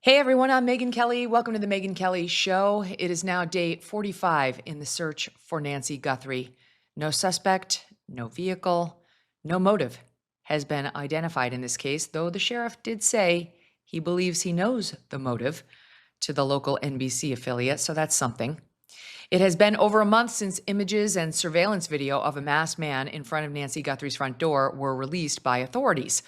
Hey everyone, I'm Megyn Kelly. Welcome to the Megyn Kelly Show. It is now day 45 in the search for Nancy Guthrie. No suspect, no vehicle, no motive has been identified in this case, though the sheriff did say he believes he knows the motive to the local NBC affiliate, so that's something. It has been over a month since images and surveillance video of a masked man in front of Nancy Guthrie's front door were released by authorities.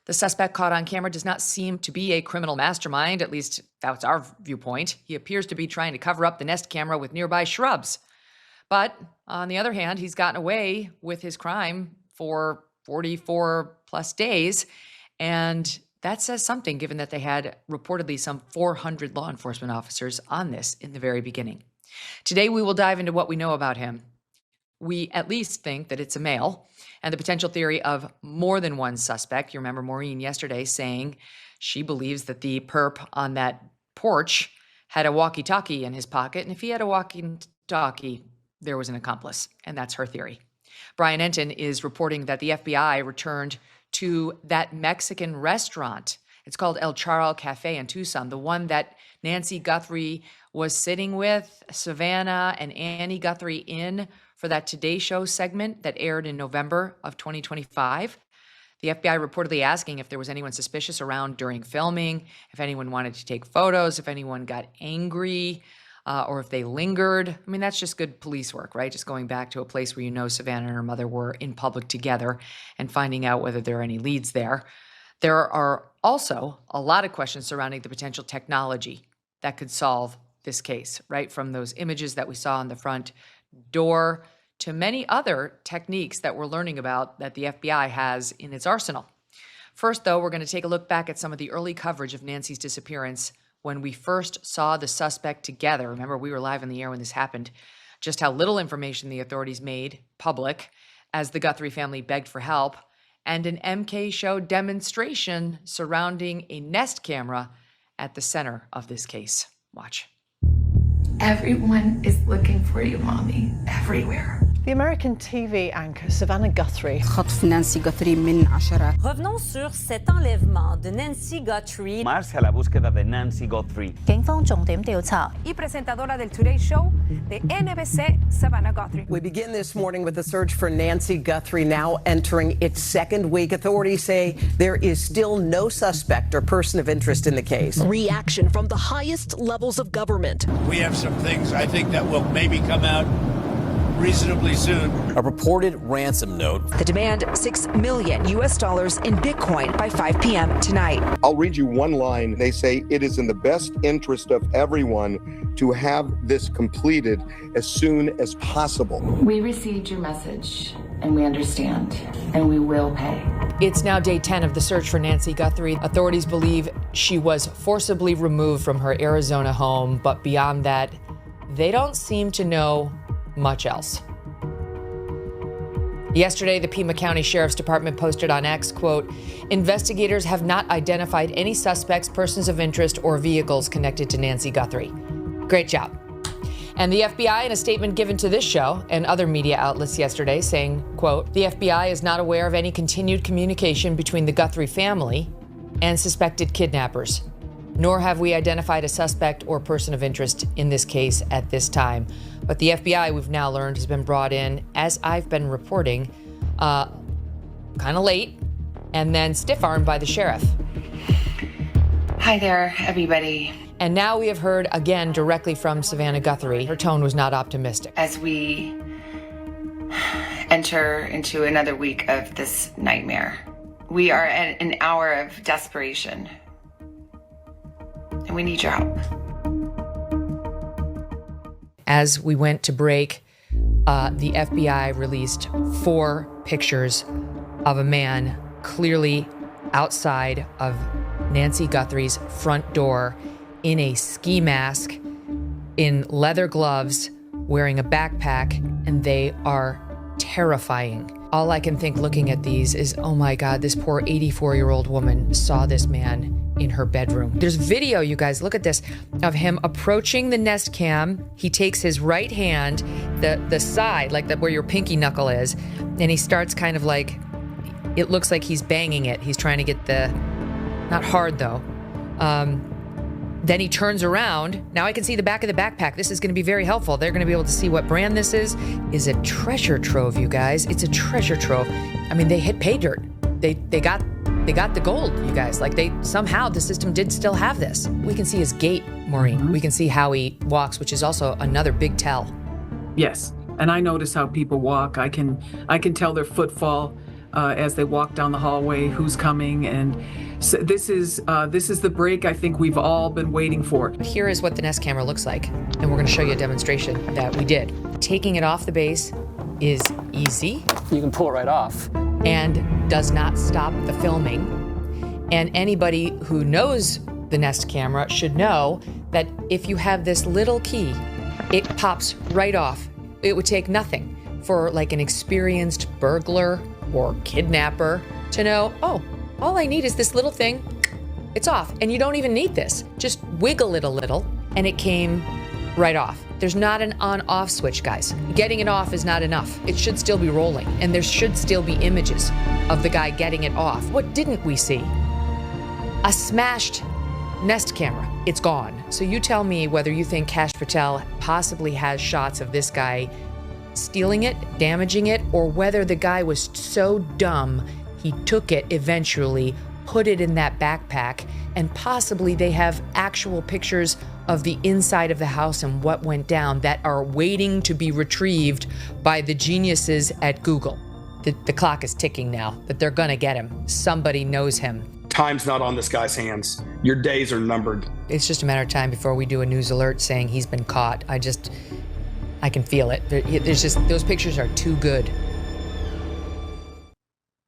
The suspect caught on camera does not seem to be a criminal mastermind, at least that's our viewpoint. He appears to be trying to cover up the Nest camera with nearby shrubs. But on the other hand, he's gotten away with his crime for 44 plus days. And that says something, given that they had reportedly some 400 law enforcement officers on this in the very beginning. Today, we will dive into what we know about him. We at least think that it's a male, and the potential theory of more than one suspect. You remember Maureen yesterday saying she believes that the perp on that porch had a walkie-talkie in his pocket, and if he had a walkie-talkie, there was an accomplice, and that's her theory. Brian Enton is reporting that the FBI returned to that Mexican restaurant. It's called El Charro Cafe in Tucson, the one that Nancy Guthrie was sitting with Savannah and Annie Guthrie in for that Today Show segment that aired in November of 2025. The FBI reportedly asking if there was anyone suspicious around during filming, if anyone wanted to take photos, if anyone got angry, or if they lingered. I mean, that's just good police work, right? Just going back to a place where you know Savannah and her mother were in public together and finding out whether there are any leads there. There are also a lot of questions surrounding the potential technology that could solve this case, right? From those images that we saw on the front door to many other techniques that we're learning about that the FBI has in its arsenal. First, though, we're going to take a look back at some of the early coverage of Nancy's disappearance when we first saw the suspect together. Remember, we were live in the air when this happened. Just how little information the authorities made public as the Guthrie family begged for help, and an MK Show demonstration surrounding a Nest camera at the center of this case. Watch. Everyone is looking for you, Mommy, everywhere. The American TV anchor Savannah Guthrie. خطف نانسي غاتري من 10. Revenons sur cet enlèvement de Nancy Guthrie. Marcia la búsqueda de Nancy Guthrie. 警方重點調查。 Y presentadora del Today Show de NBC, Savannah Guthrie. We begin this morning with the search for Nancy Guthrie now entering its second week. Authorities say there is still no suspect or person of interest in the case. Reaction from the highest levels of government. We have some things I think that will maybe come out reasonably soon. A reported ransom note. The demand $6 million in Bitcoin by 5 p.m. tonight. I'll read you one line. They say it is in the best interest of everyone to have this completed as soon as possible. We received your message, and we understand, and we will pay. It's now day 10 of the search for Nancy Guthrie. Authorities believe she was forcibly removed from her Arizona home, but beyond that, they don't seem to know much else. Yesterday, the Pima County Sheriff's Department posted on X, quote, investigators have not identified any suspects, persons of interest, or vehicles connected to Nancy Guthrie. Great job. And the FBI, in a statement given to this show and other media outlets yesterday, saying, quote, the FBI is not aware of any continued communication between the Guthrie family and suspected kidnappers, nor have we identified a suspect or person of interest in this case at this time. But the FBI, we've now learned, has been brought in, as I've been reporting, kind of late, and then stiff-armed by the sheriff. Hi there, everybody. And now we have heard again directly from Savannah Guthrie. Her tone was not optimistic. As we enter into another week of this nightmare, we are at an hour of desperation, and we need your help. As we went to break, the FBI released 4 pictures of a man clearly outside of Nancy Guthrie's front door in a ski mask, in leather gloves, wearing a backpack, and they are terrifying. All I can think looking at these is, oh my God, this poor 84-year-old woman saw this man in her bedroom. There's video, you guys, look at this, of him approaching the Nest cam. He takes his right hand, the side, like where your pinky knuckle is, and he starts kind of like, it looks like he's banging it. He's trying to get the, not hard though, Then he turns around. Now I can see the back of the backpack. This is going to be very helpful. They're going to be able to see what brand this is. Is a treasure trove, you guys. It's a treasure trove. I mean, they hit pay dirt. They got the gold, you guys. Like somehow the system did still have this. We can see his gait, Maureen. We can see how he walks, which is also another big tell. Yes, and I notice how people walk. I can tell their footfall as they walk down the hallway, who's coming, and so this is the break I think we've all been waiting for. Here is what the Nest camera looks like, and we're going to show you a demonstration that we did. Taking it off the base is easy. You can pull it right off. And does not stop the filming. And anybody who knows the Nest camera should know that if you have this little key, it pops right off. It would take nothing for like an experienced burglar or kidnapper to know, oh, all I need is this little thing. It's off. And you don't even need this. Just wiggle it a little and it came right off. There's not an on-off switch, guys. Getting it off is not enough. It should still be rolling, and there should still be images of the guy getting it off. What didn't we see? A smashed Nest camera. It's gone. So you tell me whether you think Kash Patel possibly has shots of this guy stealing it, damaging it, or whether the guy was so dumb he took it eventually, put it in that backpack, and possibly they have actual pictures of the inside of the house and what went down that are waiting to be retrieved by the geniuses at Google. The clock is ticking now, that they're gonna get him. Somebody knows him. Time's not on this guy's hands. Your days are numbered. It's just a matter of time before we do a news alert saying he's been caught. I can feel it. There's just, those pictures are too good.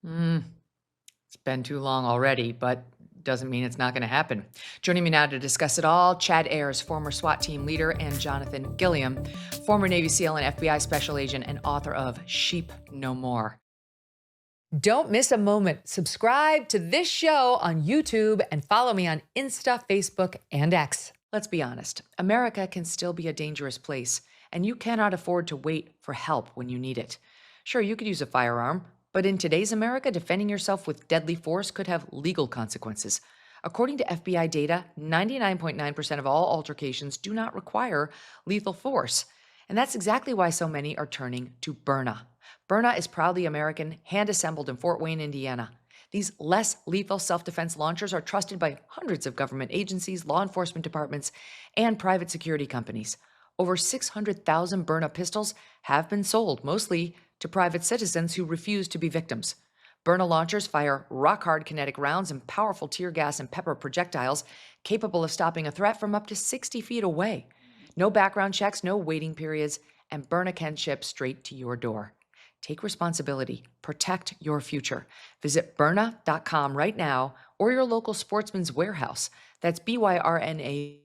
It's been too long already, but doesn't mean it's not going to happen. Joining me now to discuss it all, Chad Ayers, former SWAT team leader, and Jonathan Gilliam, former Navy SEAL and FBI special agent and author of Sheep No More. Don't miss a moment. Subscribe to this show on YouTube and follow me on Insta, Facebook, and X. Let's be honest, America can still be a dangerous place, and you cannot afford to wait for help when you need it. Sure, you could use a firearm, but in today's America, defending yourself with deadly force could have legal consequences. According to FBI data, 99.9% of all altercations do not require lethal force. And that's exactly why so many are turning to Byrna. Byrna is proudly American, hand-assembled in Fort Wayne, Indiana. These less lethal self-defense launchers are trusted by hundreds of government agencies, law enforcement departments, and private security companies. Over 600,000 Byrna pistols have been sold, mostly to private citizens who refuse to be victims. Byrna launchers fire rock-hard kinetic rounds and powerful tear gas and pepper projectiles capable of stopping a threat from up to 60 feet away. No background checks, no waiting periods, and Byrna can ship straight to your door. Take responsibility. Protect your future. Visit Byrna.com right now or your local Sportsman's Warehouse. That's BYRNA.com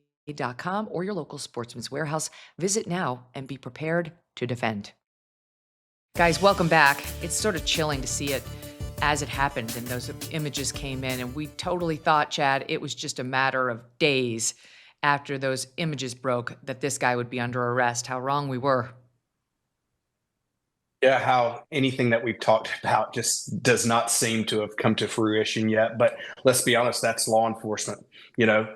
or your local Sportsman's Warehouse. Visit now and be prepared to defend. Guys, welcome back. It's sort of chilling to see it as it happened and those images came in, and we totally thought, Chad, it was just a matter of days after those images broke that this guy would be under arrest. How wrong we were. Yeah, how anything that we've talked about just does not seem to have come to fruition yet. But let's be honest, that's law enforcement. You know,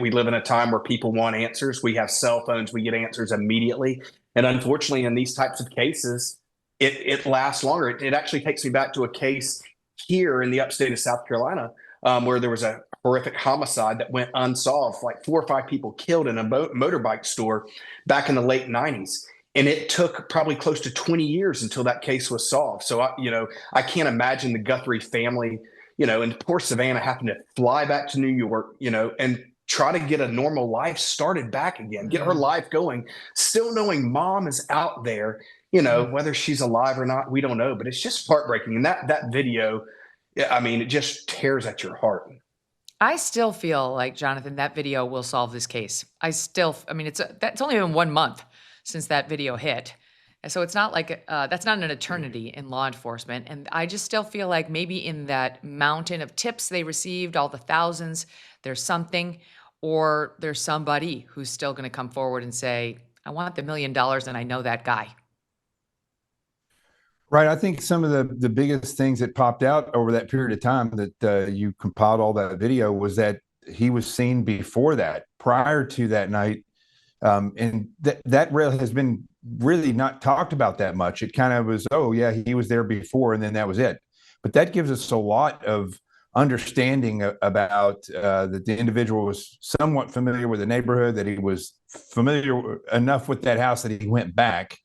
we live in a time where people want answers. We have cell phones. We get answers immediately. And unfortunately, in these types of cases, it lasts longer. It actually takes me back to a case here in the upstate of South Carolina where there was a horrific homicide that went unsolved, like 4 or 5 people killed in a motorbike store back in the late 90s. And it took probably close to 20 years until that case was solved. So, I can't imagine the Guthrie family, and poor Savannah having to fly back to New York, and try to get a normal life started back again, get her life going, still knowing mom is out there, whether she's alive or not, we don't know. But it's just heartbreaking. And that video, it just tears at your heart. I still feel like, Jonathan, that video will solve this case. That's only been 1 month since that video hit. And so it's not like, that's not an eternity in law enforcement. And I just still feel like maybe in that mountain of tips they received, all the thousands, there's something, or there's somebody who's still going to come forward and say, I want the $1 million and I know that guy. Right. I think some of the biggest things that popped out over that period of time that you compiled all that video was that he was seen before that, prior to that night. And that really has been really not talked about that much. It kind of was, oh yeah, he was there before, and then that was it. But that gives us a lot of understanding about that the individual was somewhat familiar with the neighborhood, that he was familiar enough with that house that he went back.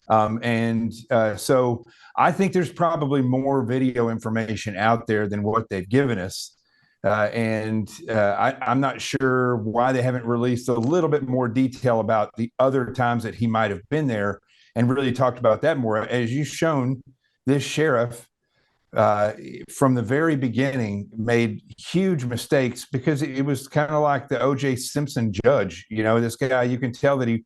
So I think there's probably more video information out there than what they've given us. I'm not sure why they haven't released a little bit more detail about the other times that he might have been there and really talked about that more. As you've shown, this sheriff from the very beginning made huge mistakes, because it was kind of like the O.J. Simpson judge. You know, this guy, you can tell that he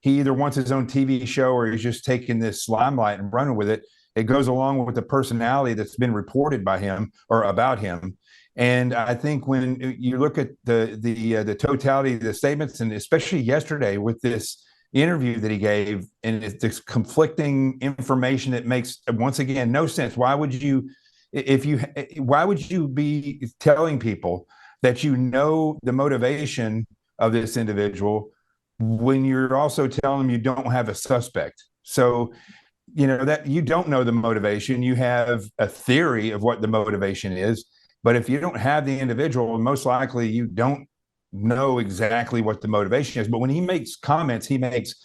either wants his own TV show or he's just taking this limelight and running with it. It goes along with the personality that's been reported by him or about him. And I think when you look at the totality of the statements, and especially yesterday with this interview that he gave, and it's this conflicting information that makes, once again, no sense. Why would you be telling people that you know the motivation of this individual when you're also telling them you don't have a suspect? So, you know, that you don't know the motivation. You have a theory of what the motivation is. But if you don't have the individual, most likely you don't know exactly what the motivation is. But when he makes comments, he makes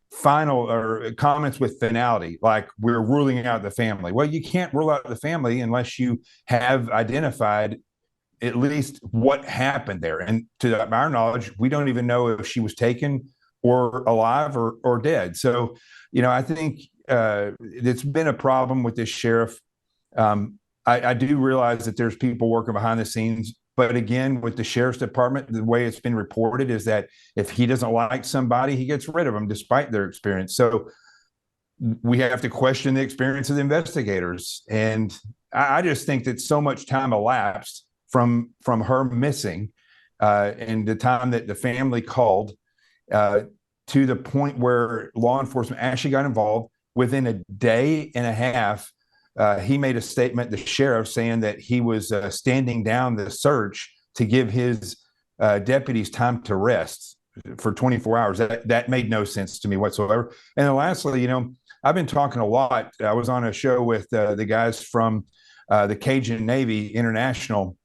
final or comments with finality, like we're ruling out the family. Well, you can't rule out the family unless you have identified at least what happened there. And to our knowledge, we don't even know if she was taken or alive or dead. So, you know, I think it's been a problem with this sheriff. I do realize that there's people working behind the scenes, but again, with the sheriff's department, the way it's been reported is that if he doesn't like somebody, he gets rid of them despite their experience. So we have to question the experience of the investigators. And I just think that so much time elapsed from her missing and the time that the family called to the point where law enforcement actually got involved. Within a day and a half, he made a statement, the sheriff, saying that he was standing down the search to give his deputies time to rest for 24 hours. That made no sense to me whatsoever. And then lastly, you know, I've been talking a lot. I was on a show with the guys from the Cajun Navy International,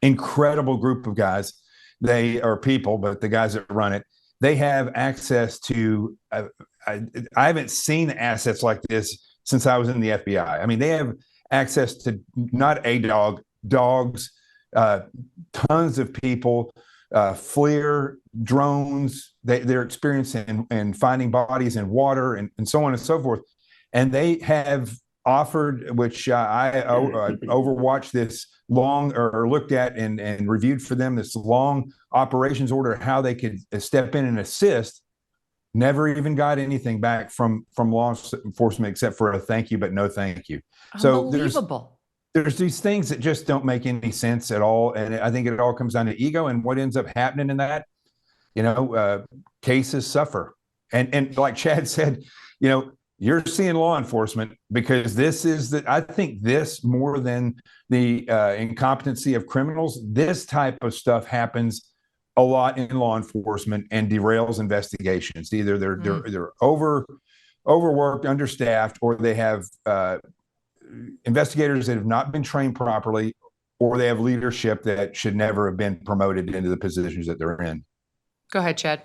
incredible group of guys. They are people, but the guys that run it, they have access to, I haven't seen assets like this since I was in the FBI. I mean, they have access to not a dog, dogs, tons of people, FLIR, drones. They're experienced in finding bodies in water and so on and so forth. And they have offered, which I overwatched this long, or looked at and reviewed for them, this long operations order, how they could step in and assist. Never even got anything back from law enforcement except for a thank you, but no thank you. So there's these things that just don't make any sense at all. And I think it all comes down to ego, and what ends up happening in that, you know, cases suffer. And like Chad said, you know, you're seeing law enforcement because this is I think this, more than the incompetency of criminals, this type of stuff happens a lot in law enforcement and derails investigations. Either they're overworked, understaffed, or they have investigators that have not been trained properly, or they have leadership that should never have been promoted into the positions that they're in. Go ahead, Chad.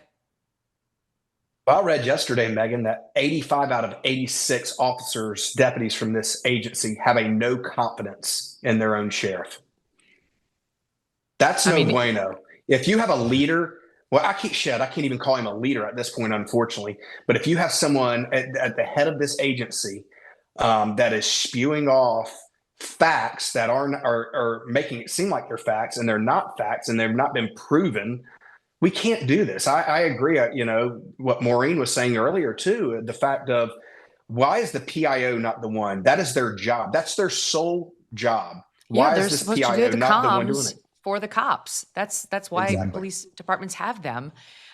Well, I read yesterday, Megyn, that 85 out of 86 officers, deputies from this agency have a no confidence in their own sheriff. That's no bueno. If you have a leader, well, I can't even call him a leader at this point, unfortunately. But if you have someone at the head of this agency that is spewing off facts that are making it seem like they're facts, and they're not facts, and they've not been proven, we can't do this. I agree. You know, what Maureen was saying earlier too, the fact of, why is the PIO not the one? That is their job. That's their sole job. Why is this PIO not the one doing it? For the cops. That's why police departments have them.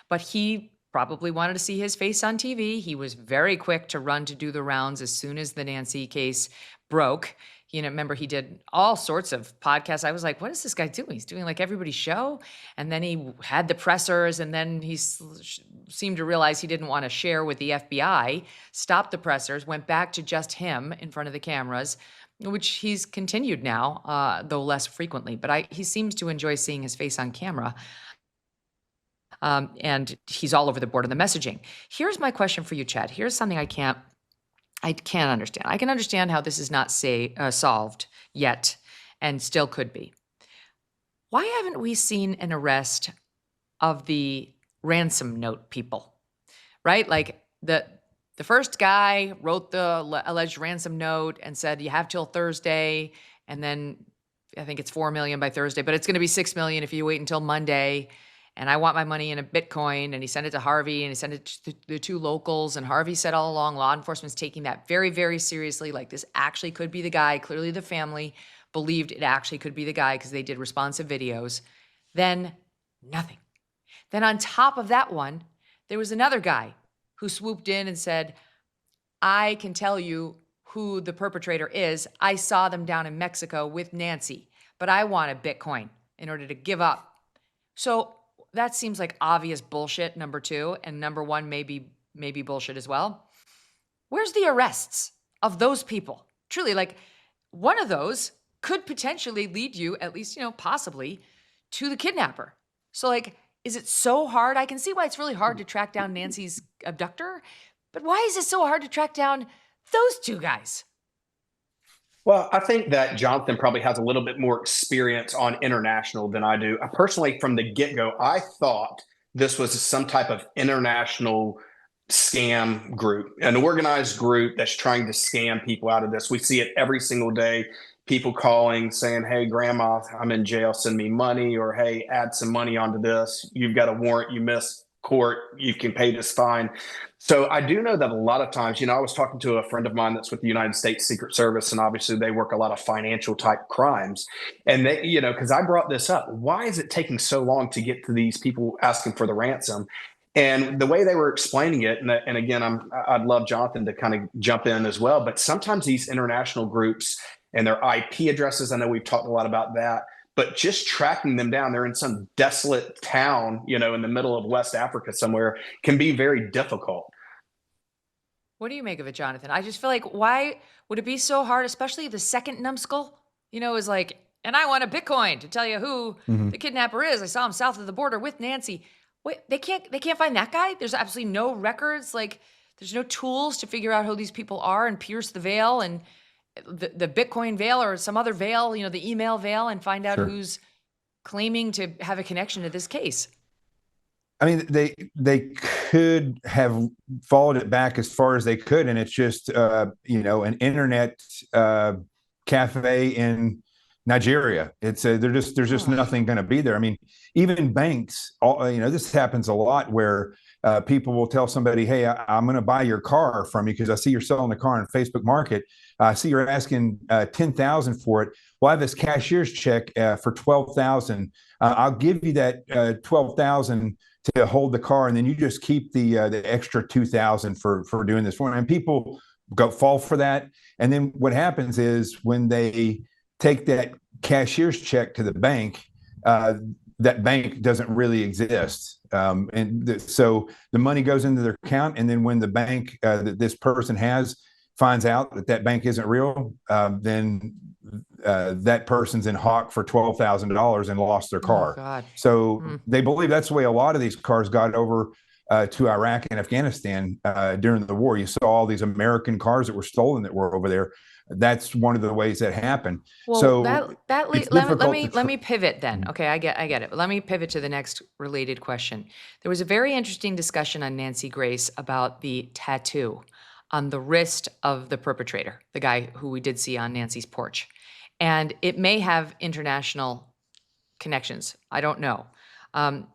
But he probably wanted to see his face on TV. He was very quick to run to do the rounds as soon as the Nancy case broke. remember he did all sorts of podcasts. I was like, what is this guy doing? He's doing like everybody's show. And then he had the pressers, and then he seemed to realize he didn't want to share with the FBI, stopped the pressers, went back to just him in front of the cameras, which he's continued now, though less frequently. But he seems to enjoy seeing his face on camera. And he's all over the board of the messaging. Here's my question for you, Chad. Here's something I can't understand. I can understand how this is not solved yet and still could be. Why haven't we seen an arrest of the ransom note people, right? Like the first guy wrote the alleged ransom note and said, you have till Thursday. And then I think it's 4 million by Thursday, but it's going to be 6 million if you wait until Monday. And I want my money in a Bitcoin. And he sent it to Harvey, and he sent it to the 2 locals. And Harvey said all along, law enforcement's taking that very, very seriously. Like, this actually could be the guy. Clearly the family believed it actually could be the guy because they did responsive videos. Then nothing. Then on top of that one, there was another guy who swooped in and said, I can tell you who the perpetrator is. I saw them down in Mexico with Nancy, but I want a Bitcoin in order to give up. So that seems like obvious bullshit, number 2, and number 1 maybe bullshit as well. Where's the arrests of those people? Truly, like, one of those could potentially lead you, at least, possibly, to the kidnapper. So, like, is it so hard? I can see why it's really hard to track down Nancy's abductor, but why is it so hard to track down those 2 guys? Well, I think that Jonathan probably has a little bit more experience on international than I do. Personally, from the get-go, I thought this was some type of international scam group, an organized group that's trying to scam people out of this. We see it every single day. People calling saying, hey, grandma, I'm in jail, send me money, or hey, add some money onto this. You've got a warrant, you missed court, you can pay this fine. So I do know that a lot of times, I was talking to a friend of mine that's with the United States Secret Service, and obviously they work a lot of financial type crimes. And they, because I brought this up, why is it taking so long to get to these people asking for the ransom? And the way they were explaining it, and again, I'd love Jonathan to kind of jump in as well, but sometimes these international groups and their IP addresses, I know we've talked a lot about that, but just tracking them down, they're in some desolate town, in the middle of West Africa somewhere, can be very difficult. What do you make of it, Jonathan? I just feel like, why would it be so hard, especially the second numbskull, is like, and I want a Bitcoin to tell you who the kidnapper is. I saw him south of the border with Nancy. Wait, they can't find that guy? There's absolutely no records. Like, there's no tools to figure out who these people are and pierce the veil and the Bitcoin veil or some other veil, the email veil, and find out who's claiming to have a connection to this case. I mean, they could have followed it back as far as they could, and it's just an internet cafe in Nigeria. It's there's just nothing going to be there. I mean, even banks, this happens a lot where people will tell somebody, hey, I'm going to buy your car from you because I see you're selling the car on Facebook Market. I see you're asking $10,000 for it. Well, I have this cashier's check for $12,000. I'll give you that $12,000 to hold the car, and then you just keep the extra $2,000 for doing this for me. And people fall for that. And then what happens is when they take that cashier's check to the bank, that bank doesn't really exist. So the money goes into their account, and then when the bank that this person has finds out that bank isn't real, then that person's in hock for $12,000 and lost their car. Oh, God. So they believe that's the way a lot of these cars got over to Iraq and Afghanistan during the war. You saw all these American cars that were stolen that were over there. That's one of the ways that happened. Well, so let me pivot then. Okay, I get it. Let me pivot to the next related question. There was a very interesting discussion on Nancy Grace about the tattoo on the wrist of the perpetrator, the guy who we did see on Nancy's porch. And it may have international connections. I don't know. The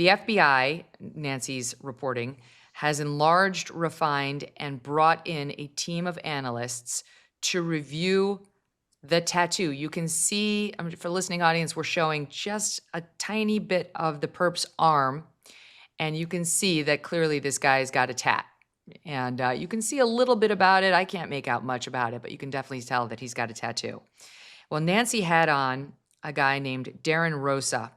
FBI, Nancy's reporting, has enlarged, refined, and brought in a team of analysts to review the tattoo. You can see, for listening audience, we're showing just a tiny bit of the perp's arm, and you can see that clearly this guy's got a tat. And you can see a little bit about it. I can't make out much about it, but you can definitely tell that he's got a tattoo. Well, Nancy had on a guy named Darren Rosa,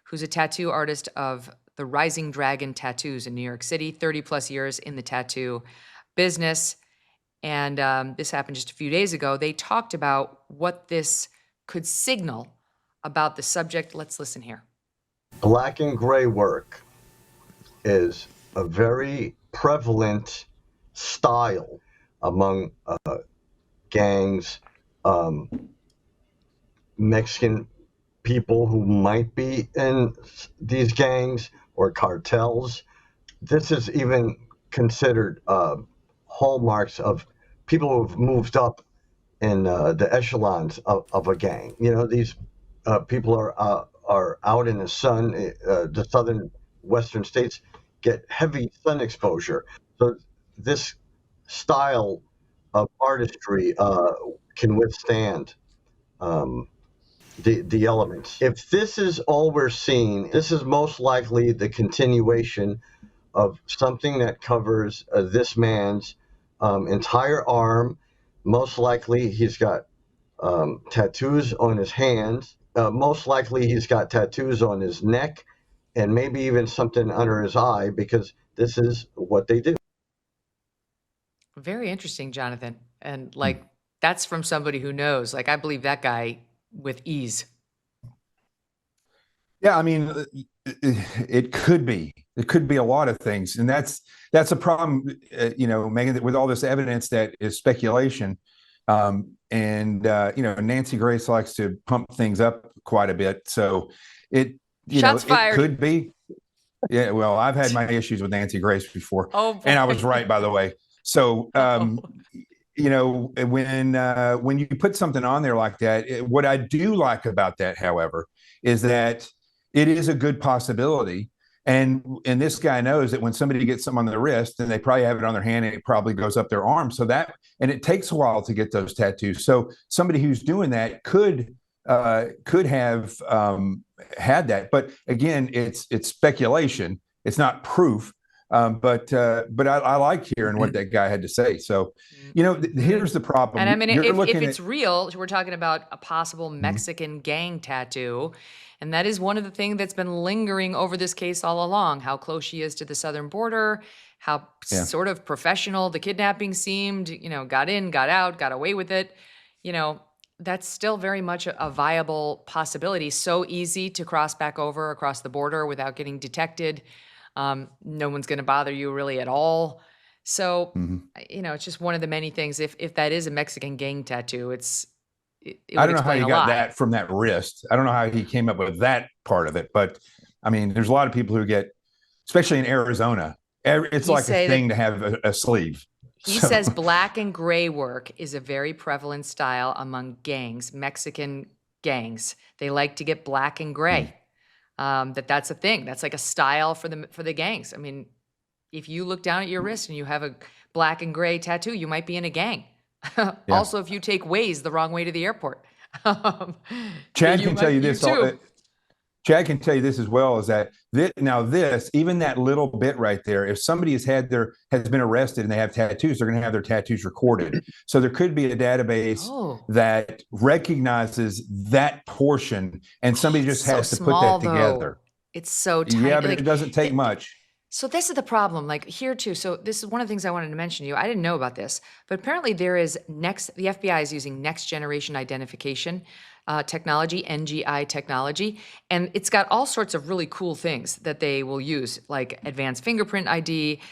who's a tattoo artist of the Rising Dragon Tattoos in New York City, 30 plus years in the tattoo business. And this happened just a few days ago. They talked about what this could signal about the subject. Let's listen here. Black and gray work is a very prevalent style among gangs, Mexican people who might be in these gangs or cartels. This is even considered hallmarks of people who've moved up in the echelons of a gang. You know, these people are out in the sun. The southern western states get heavy sun exposure. So this style of artistry can withstand the elements. If this is all we're seeing, this is most likely the continuation of something that covers this man's entire arm. Most likely he's got tattoos on his hands. Most likely he's got tattoos on his neck and maybe even something under his eye, because this is what they do. Very interesting, Jonathan. And like, that's from somebody who knows. Like, I believe that guy with ease. Yeah, I mean, it could be. It could be a lot of things, and that's a problem. Megyn, with all this evidence that is speculation, Nancy Grace likes to pump things up quite a bit. So it could be. Yeah, well, I've had my issues with Nancy Grace before, and I was right, by the way. So when you put something on there like that, what I do like about that, however, is that it is a good possibility. And this guy knows that when somebody gets something on their wrist, then they probably have it on their hand and it probably goes up their arm. And it takes a while to get those tattoos. So somebody who's doing that could have had that. But again, it's speculation. It's not proof. But I like hearing what that guy had to say. So, here's the problem. And I mean, if it's real, we're talking about a possible Mexican gang tattoo. And that is one of the things that's been lingering over this case all along, how close she is to the southern border, how sort of professional the kidnapping seemed, got in, got out, got away with it. That's still very much a viable possibility. So easy to cross back over across the border without getting detected. No one's going to bother you really at all. So, it's just one of the many things. If that is a Mexican gang tattoo, I don't know how he got that from that wrist. I don't know how he came up with that part of it. But I mean, there's a lot of people who get, especially in Arizona, it's like a thing to have a sleeve. He says black and gray work is a very prevalent style among gangs, Mexican gangs. They like to get black and gray. That's a thing. That's like a style for the gangs. I mean, if you look down at your wrist and you have a black and gray tattoo, you might be in a gang. Also, if you take Waze the wrong way to the airport. Chad can tell you this. Chad can tell you this as well, is that even that little bit right there, if somebody has been arrested and they have tattoos, they're going to have their tattoos recorded. So there could be a database that recognizes that portion, and somebody just has to put that together. It's so tiny. Yeah, but it doesn't take much. So this is the problem, like here too. So this is one of the things I wanted to mention to you. I didn't know about this, but apparently the FBI is using next generation identification technology, NGI technology, and it's got all sorts of really cool things that they will use, like advanced fingerprint ID,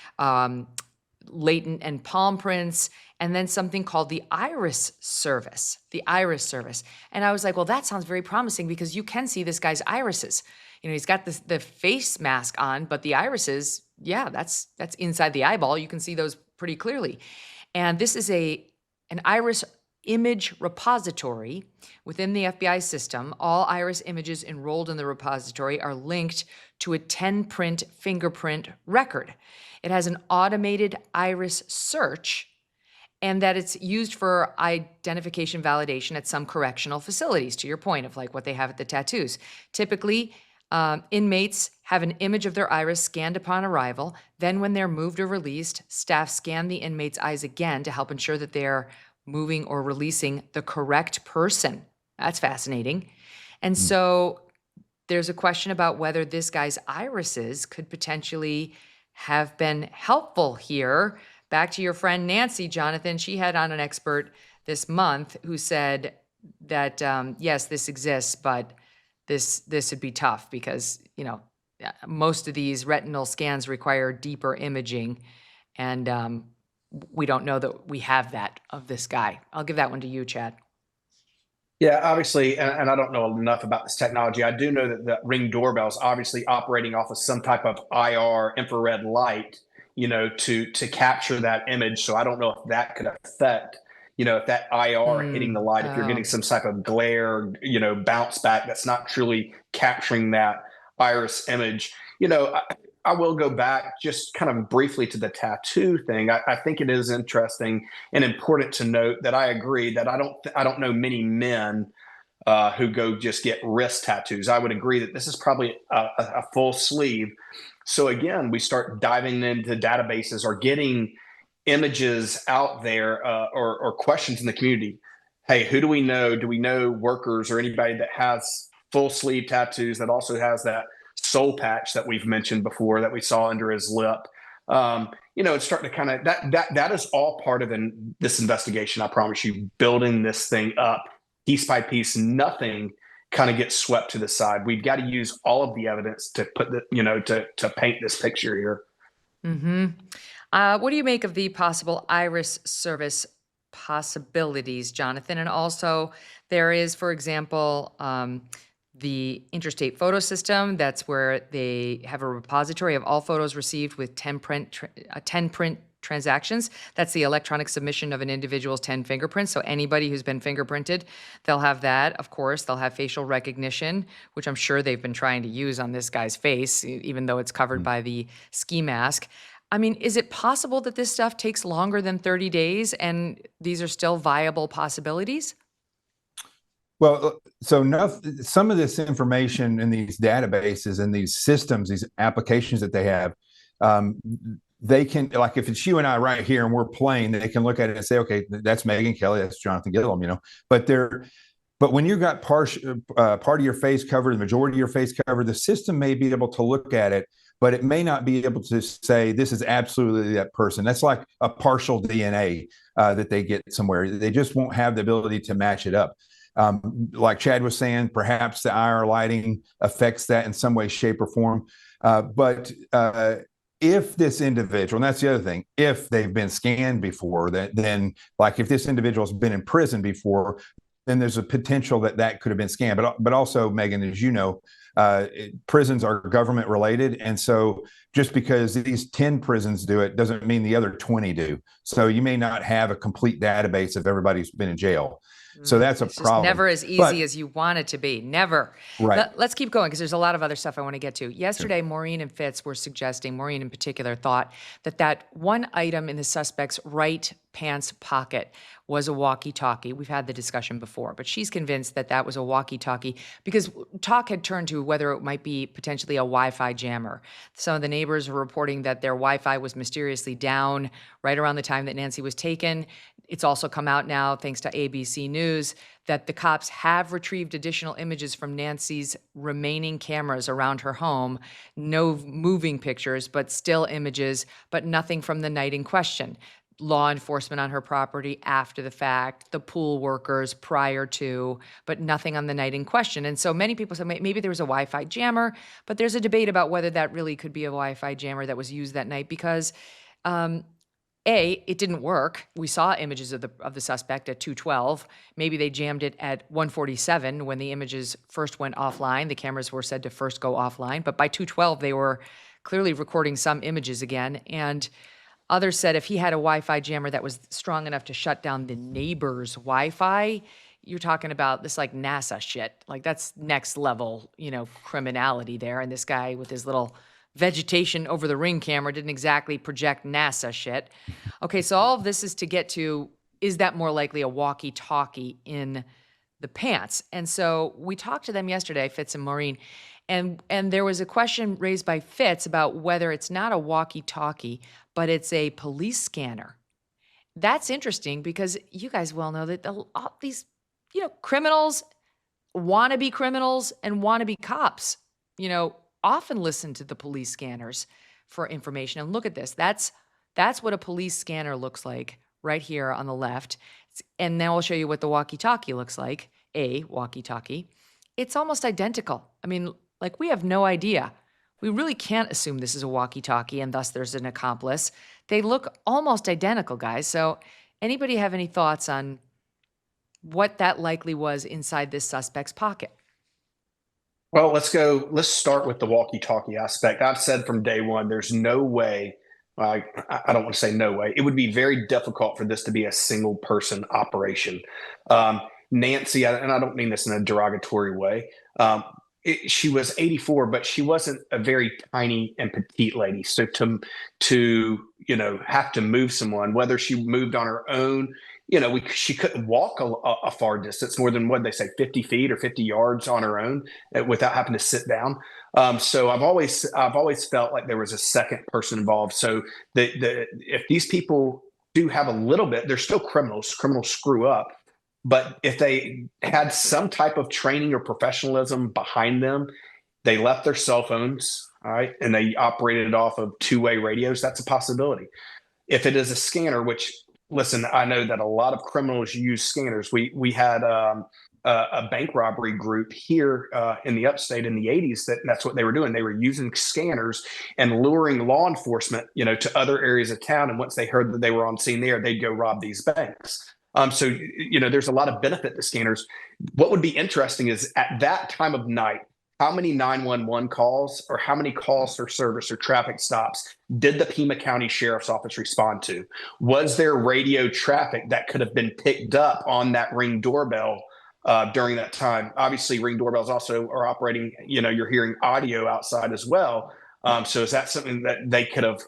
latent and palm prints, and then something called the iris service, And I was like, well, that sounds very promising because you can see this guy's irises. He's got the face mask on, but the irises, that's inside the eyeball. You can see those pretty clearly. And this is an iris image repository within the FBI system. All iris images enrolled in the repository are linked to a 10-print fingerprint record. It has an automated iris search, and that it's used for identification validation at some correctional facilities, to your point of like what they have at the tattoos. Typically, Inmates have an image of their iris scanned upon arrival. Then when they're moved or released, staff scan the inmate's eyes again to help ensure that they're moving or releasing the correct person. That's fascinating. And so there's a question about whether this guy's irises could potentially have been helpful here. Back to your friend Nancy, Jonathan. She had on an expert this month who said that, yes, this exists, but this would be tough because, most of these retinal scans require deeper imaging, and we don't know that we have that of this guy. I'll give that one to you, Chad. Yeah, obviously, and I don't know enough about this technology. I do know that the Ring doorbell is obviously operating off of some type of IR infrared light, to capture that image. So I don't know if that could affect, if that IR hitting the light, if you're getting some type of glare, bounce back that's not truly capturing that iris image. I will go back just kind of briefly to the tattoo thing. I think it is interesting and important to note that I agree that I don't know many men who go just get wrist tattoos. I would agree that this is probably a full sleeve. So again, we start diving into databases or getting images out there or questions in the community. Hey, who do we know? Do we know workers or anybody that has full sleeve tattoos that also has that soul patch that we've mentioned before that we saw under his lip? It's starting to kind of that is all part of this investigation. I promise you, building this thing up piece by piece. Nothing kind of gets swept to the side. We've got to use all of the evidence to put to paint this picture here. Mm-hmm. What do you make of the possible iris service possibilities, Jonathan? And also, there is, for example, the interstate photo system. That's where they have a repository of all photos received with 10 print transactions. That's the electronic submission of an individual's 10 fingerprints. So anybody who's been fingerprinted, they'll have that. Of course, they'll have facial recognition, which I'm sure they've been trying to use on this guy's face, even though it's covered by the ski mask. I mean, is it possible that this stuff takes longer than 30 days and these are still viable possibilities? Well, so some of this information in these databases and these systems, these applications that they have, they can, like if it's you and I right here and we're playing, they can look at it and say, okay, that's Megyn Kelly, that's Jonathan Gilliam, but when you've got part of your face covered, the majority of your face covered, the system may be able to look at it, but it may not be able to say this is absolutely that person. That's like a partial DNA that they get somewhere. They just won't have the ability to match it up. Like Chad was saying, perhaps the IR lighting affects that in some way, shape, or form. But if this individual, and that's the other thing, if they've been scanned before, then like if this individual has been in prison before, then there's a potential that could have been scanned. But also, Megyn, as you know, prisons are government related. And so just because these 10 prisons do it doesn't mean the other 20 do. So you may not have a complete database of everybody who's been in jail. So that's a problem. It's never as easy as you want it to be. Never. Right. Let's keep going because there's a lot of other stuff I want to get to. Yesterday, Maureen and Fitz were suggesting, Maureen in particular thought that one item in the suspect's right pants pocket was a walkie-talkie. We've had the discussion before, but she's convinced that was a walkie-talkie because talk had turned to whether it might be potentially a Wi-Fi jammer. Some of the neighbors were reporting that their Wi-Fi was mysteriously down right around the time that Nancy was taken. It's also come out now, thanks to ABC News, that the cops have retrieved additional images from Nancy's remaining cameras around her home. No moving pictures, but still images, but nothing from the night in question. Law enforcement on her property after the fact, the pool workers prior to, but nothing on the night in question. And so many people said maybe there was a Wi-Fi jammer, but there's a debate about whether that really could be a Wi-Fi jammer that was used that night because it didn't work. We saw images of the suspect at 2:12. Maybe they jammed it at 1:47 when the images first went offline. The cameras were said to first go offline, but by 2:12 they were clearly recording some images again. And others said if he had a Wi-Fi jammer that was strong enough to shut down the neighbor's Wi-Fi, you're talking about this like NASA shit. Like that's next level, criminality there. And this guy with his little vegetation over the Ring camera didn't exactly project NASA shit. Okay, so all of this is to get to, is that more likely a walkie-talkie in the pants? And so we talked to them yesterday, Fitz and Maureen, And there was a question raised by Fitz about whether it's not a walkie-talkie, but it's a police scanner. That's interesting because you guys well know that all these, criminals, wannabe criminals and wannabe cops, often listen to the police scanners for information. And look at this. That's what a police scanner looks like right here on the left. And now I'll show you what the walkie-talkie looks like, a walkie-talkie. It's almost identical. I mean, like, we have no idea. We really can't assume this is a walkie-talkie and thus there's an accomplice. They look almost identical, guys. So anybody have any thoughts on what that likely was inside this suspect's pocket? Well, let's start with the walkie-talkie aspect. I've said from day one, there's no way, I don't want to say no way, it would be very difficult for this to be a single person operation. Nancy, and I don't mean this in a derogatory way, she was 84, but she wasn't a very tiny and petite lady. So to have to move someone, whether she moved on her own, she couldn't walk a far distance, more than what they say, 50 feet or 50 yards on her own without having to sit down. So I've always felt like there was a second person involved. So if these people do have a little bit, they're still criminals. Criminals screw up. But if they had some type of training or professionalism behind them, they left their cell phones, all right, and they operated off of two-way radios, that's a possibility. If it is a scanner, which, listen, I know that a lot of criminals use scanners. We had a bank robbery group here in the upstate in the 80s that's what they were doing. They were using scanners and luring law enforcement, to other areas of town. And once they heard that they were on scene there, they'd go rob these banks. So there's a lot of benefit to scanners. What would be interesting is at that time of night, how many 911 calls or how many calls for service or traffic stops did the Pima County Sheriff's Office respond to? Was there radio traffic that could have been picked up on that Ring doorbell during that time? Obviously, Ring doorbells also are operating, you're hearing audio outside as well. So is that something that they could have,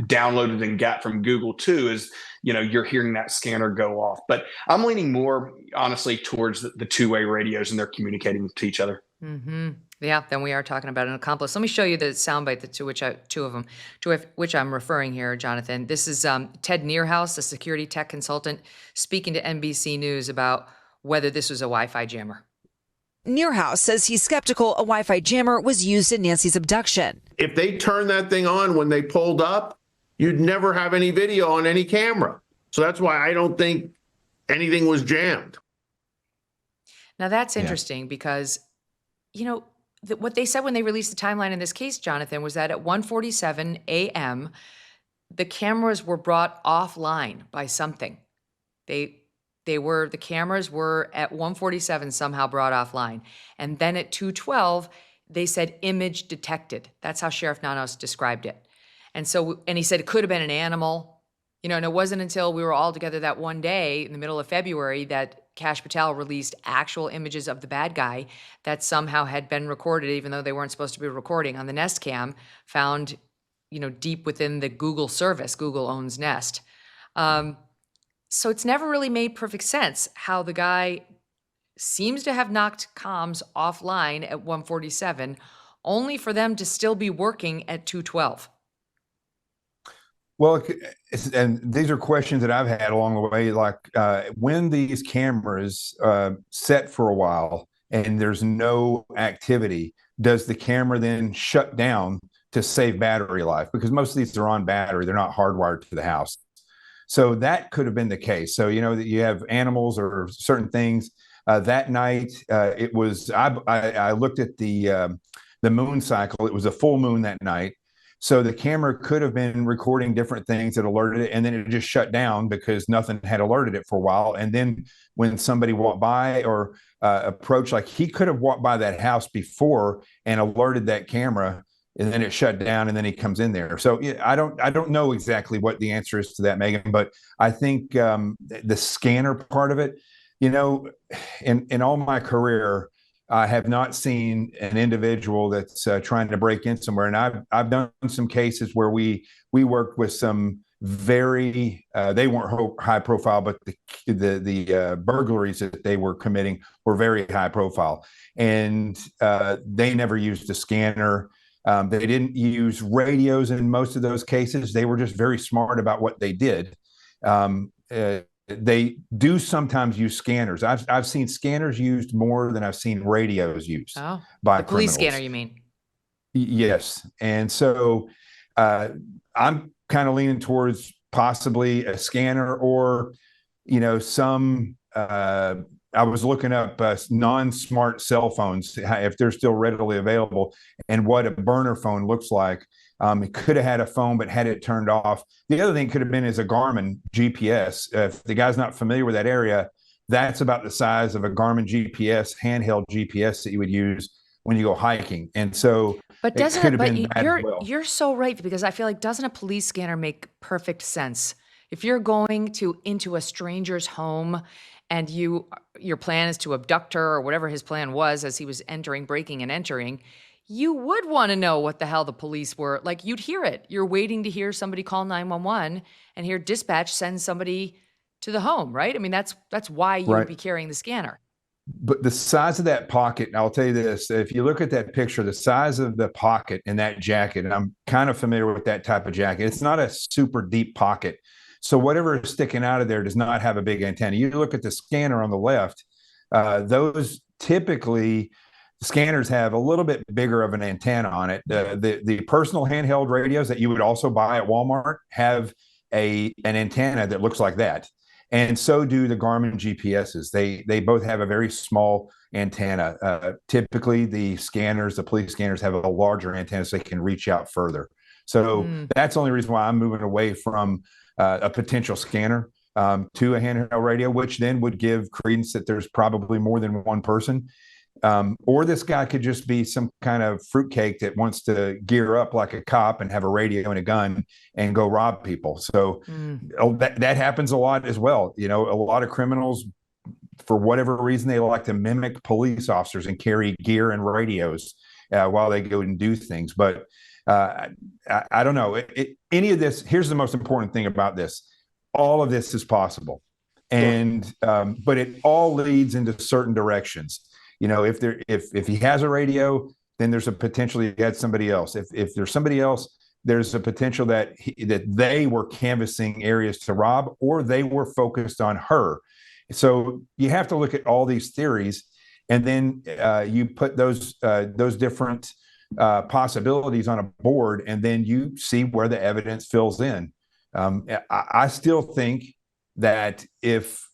downloaded and got from Google too, is, you're hearing that scanner go off. But I'm leaning more, honestly, towards the two-way radios and they're communicating to each other. Mm-hmm. Yeah, then we are talking about an accomplice. Let me show you the soundbite to which I'm referring here, Jonathan. This is Ted Nearhouse, a security tech consultant, speaking to NBC News about whether this was a Wi-Fi jammer. Nearhouse says he's skeptical a Wi-Fi jammer was used in Nancy's abduction. If they turned that thing on when they pulled up, you'd never have any video on any camera. So that's why I don't think anything was jammed. Now that's interesting because, what they said when they released the timeline in this case, Jonathan, was that at 1:47 a.m., the cameras were brought offline by something. The cameras were at 1:47 somehow brought offline. And then at 2:12, they said image detected. That's how Sheriff Nanos described it. And he said it could have been an animal, and it wasn't until we were all together that one day in the middle of February that Kash Patel released actual images of the bad guy that somehow had been recorded, even though they weren't supposed to be recording, on the Nest Cam found, deep within the Google service. Google owns Nest. So it's never really made perfect sense how the guy seems to have knocked comms offline at 1:47, only for them to still be working at 2:12. Well, and these are questions that I've had along the way, like when these cameras set for a while and there's no activity, does the camera then shut down to save battery life? Because most of these are on battery, they're not hardwired to the house. So that could have been the case. So, that you have animals or certain things. That night, it was, I looked at the moon cycle. It was a full moon that night. So the camera could have been recording different things that alerted it, and then it just shut down because nothing had alerted it for a while. And then when somebody walked by or approached, like he could have walked by that house before and alerted that camera, and then it shut down, and then he comes in there. So I don't know exactly what the answer is to that, Megyn, but I think the scanner part of it, in all my career, I have not seen an individual that's trying to break in somewhere. And I've done some cases where we worked with some very they weren't high profile, but the burglaries that they were committing were very high profile, and they never used a scanner. They didn't use radios in most of those cases. They were just very smart about what they did. They do sometimes use scanners. I've seen scanners used more than I've seen radios used by the police criminals. scanner, you mean? Yes, and so I'm kind of leaning towards possibly a scanner, or some. I was looking up non-smart cell phones, if they're still readily available, and what a burner phone looks like. It could have had a phone, but had it turned off. The other thing could have been is a Garmin GPS. If the guy's not familiar with that area, that's about the size of a Garmin GPS, handheld GPS that you would use when you go hiking. And so, but doesn't it could have been you're so right, because I feel like, doesn't a police scanner make perfect sense? If you're going into a stranger's home and your plan is to abduct her, or whatever his plan was as he was breaking and entering, you would want to know what the hell the police were. Like, you'd hear it. You're waiting to hear somebody call 911 and hear dispatch send somebody to the home, right? I mean, that's why you would be carrying the scanner. But the size of that pocket, and I'll tell you this, if you look at that picture, the size of the pocket in that jacket, and I'm kind of familiar with that type of jacket, it's not a super deep pocket. So whatever is sticking out of there does not have a big antenna. You look at the scanner on the left, those typically, scanners have a little bit bigger of an antenna on it. The personal handheld radios that you would also buy at Walmart have an antenna that looks like that. And so do the Garmin GPSs. They both have a very small antenna. Typically, the police scanners have a larger antenna so they can reach out further. So that's the only reason why I'm moving away from a potential scanner to a handheld radio, which then would give credence that there's probably more than one person. Or this guy could just be some kind of fruitcake that wants to gear up like a cop and have a radio and a gun and go rob people. So that happens a lot as well. A lot of criminals, for whatever reason, they like to mimic police officers and carry gear and radios while they go and do things. But I don't know. Any of this, here's the most important thing about this. All of this is possible. And but it all leads into certain directions. If he has a radio, then there's a potential he had somebody else. If there's somebody else, there's a potential that they were canvassing areas to rob, or they were focused on her. So you have to look at all these theories, and then you put those different possibilities on a board, and then you see where the evidence fills in. I still think that if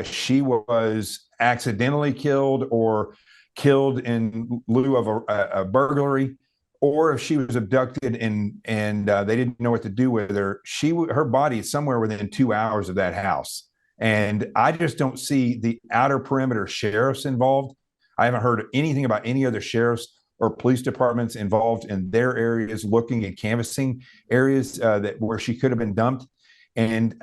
she was accidentally killed or killed in lieu of a burglary, or if she was abducted and they didn't know what to do with her, her body is somewhere within 2 hours of that house. And I just don't see the outer perimeter sheriffs involved. I haven't heard anything about any other sheriffs or police departments involved in their areas looking and canvassing areas where she could have been dumped. And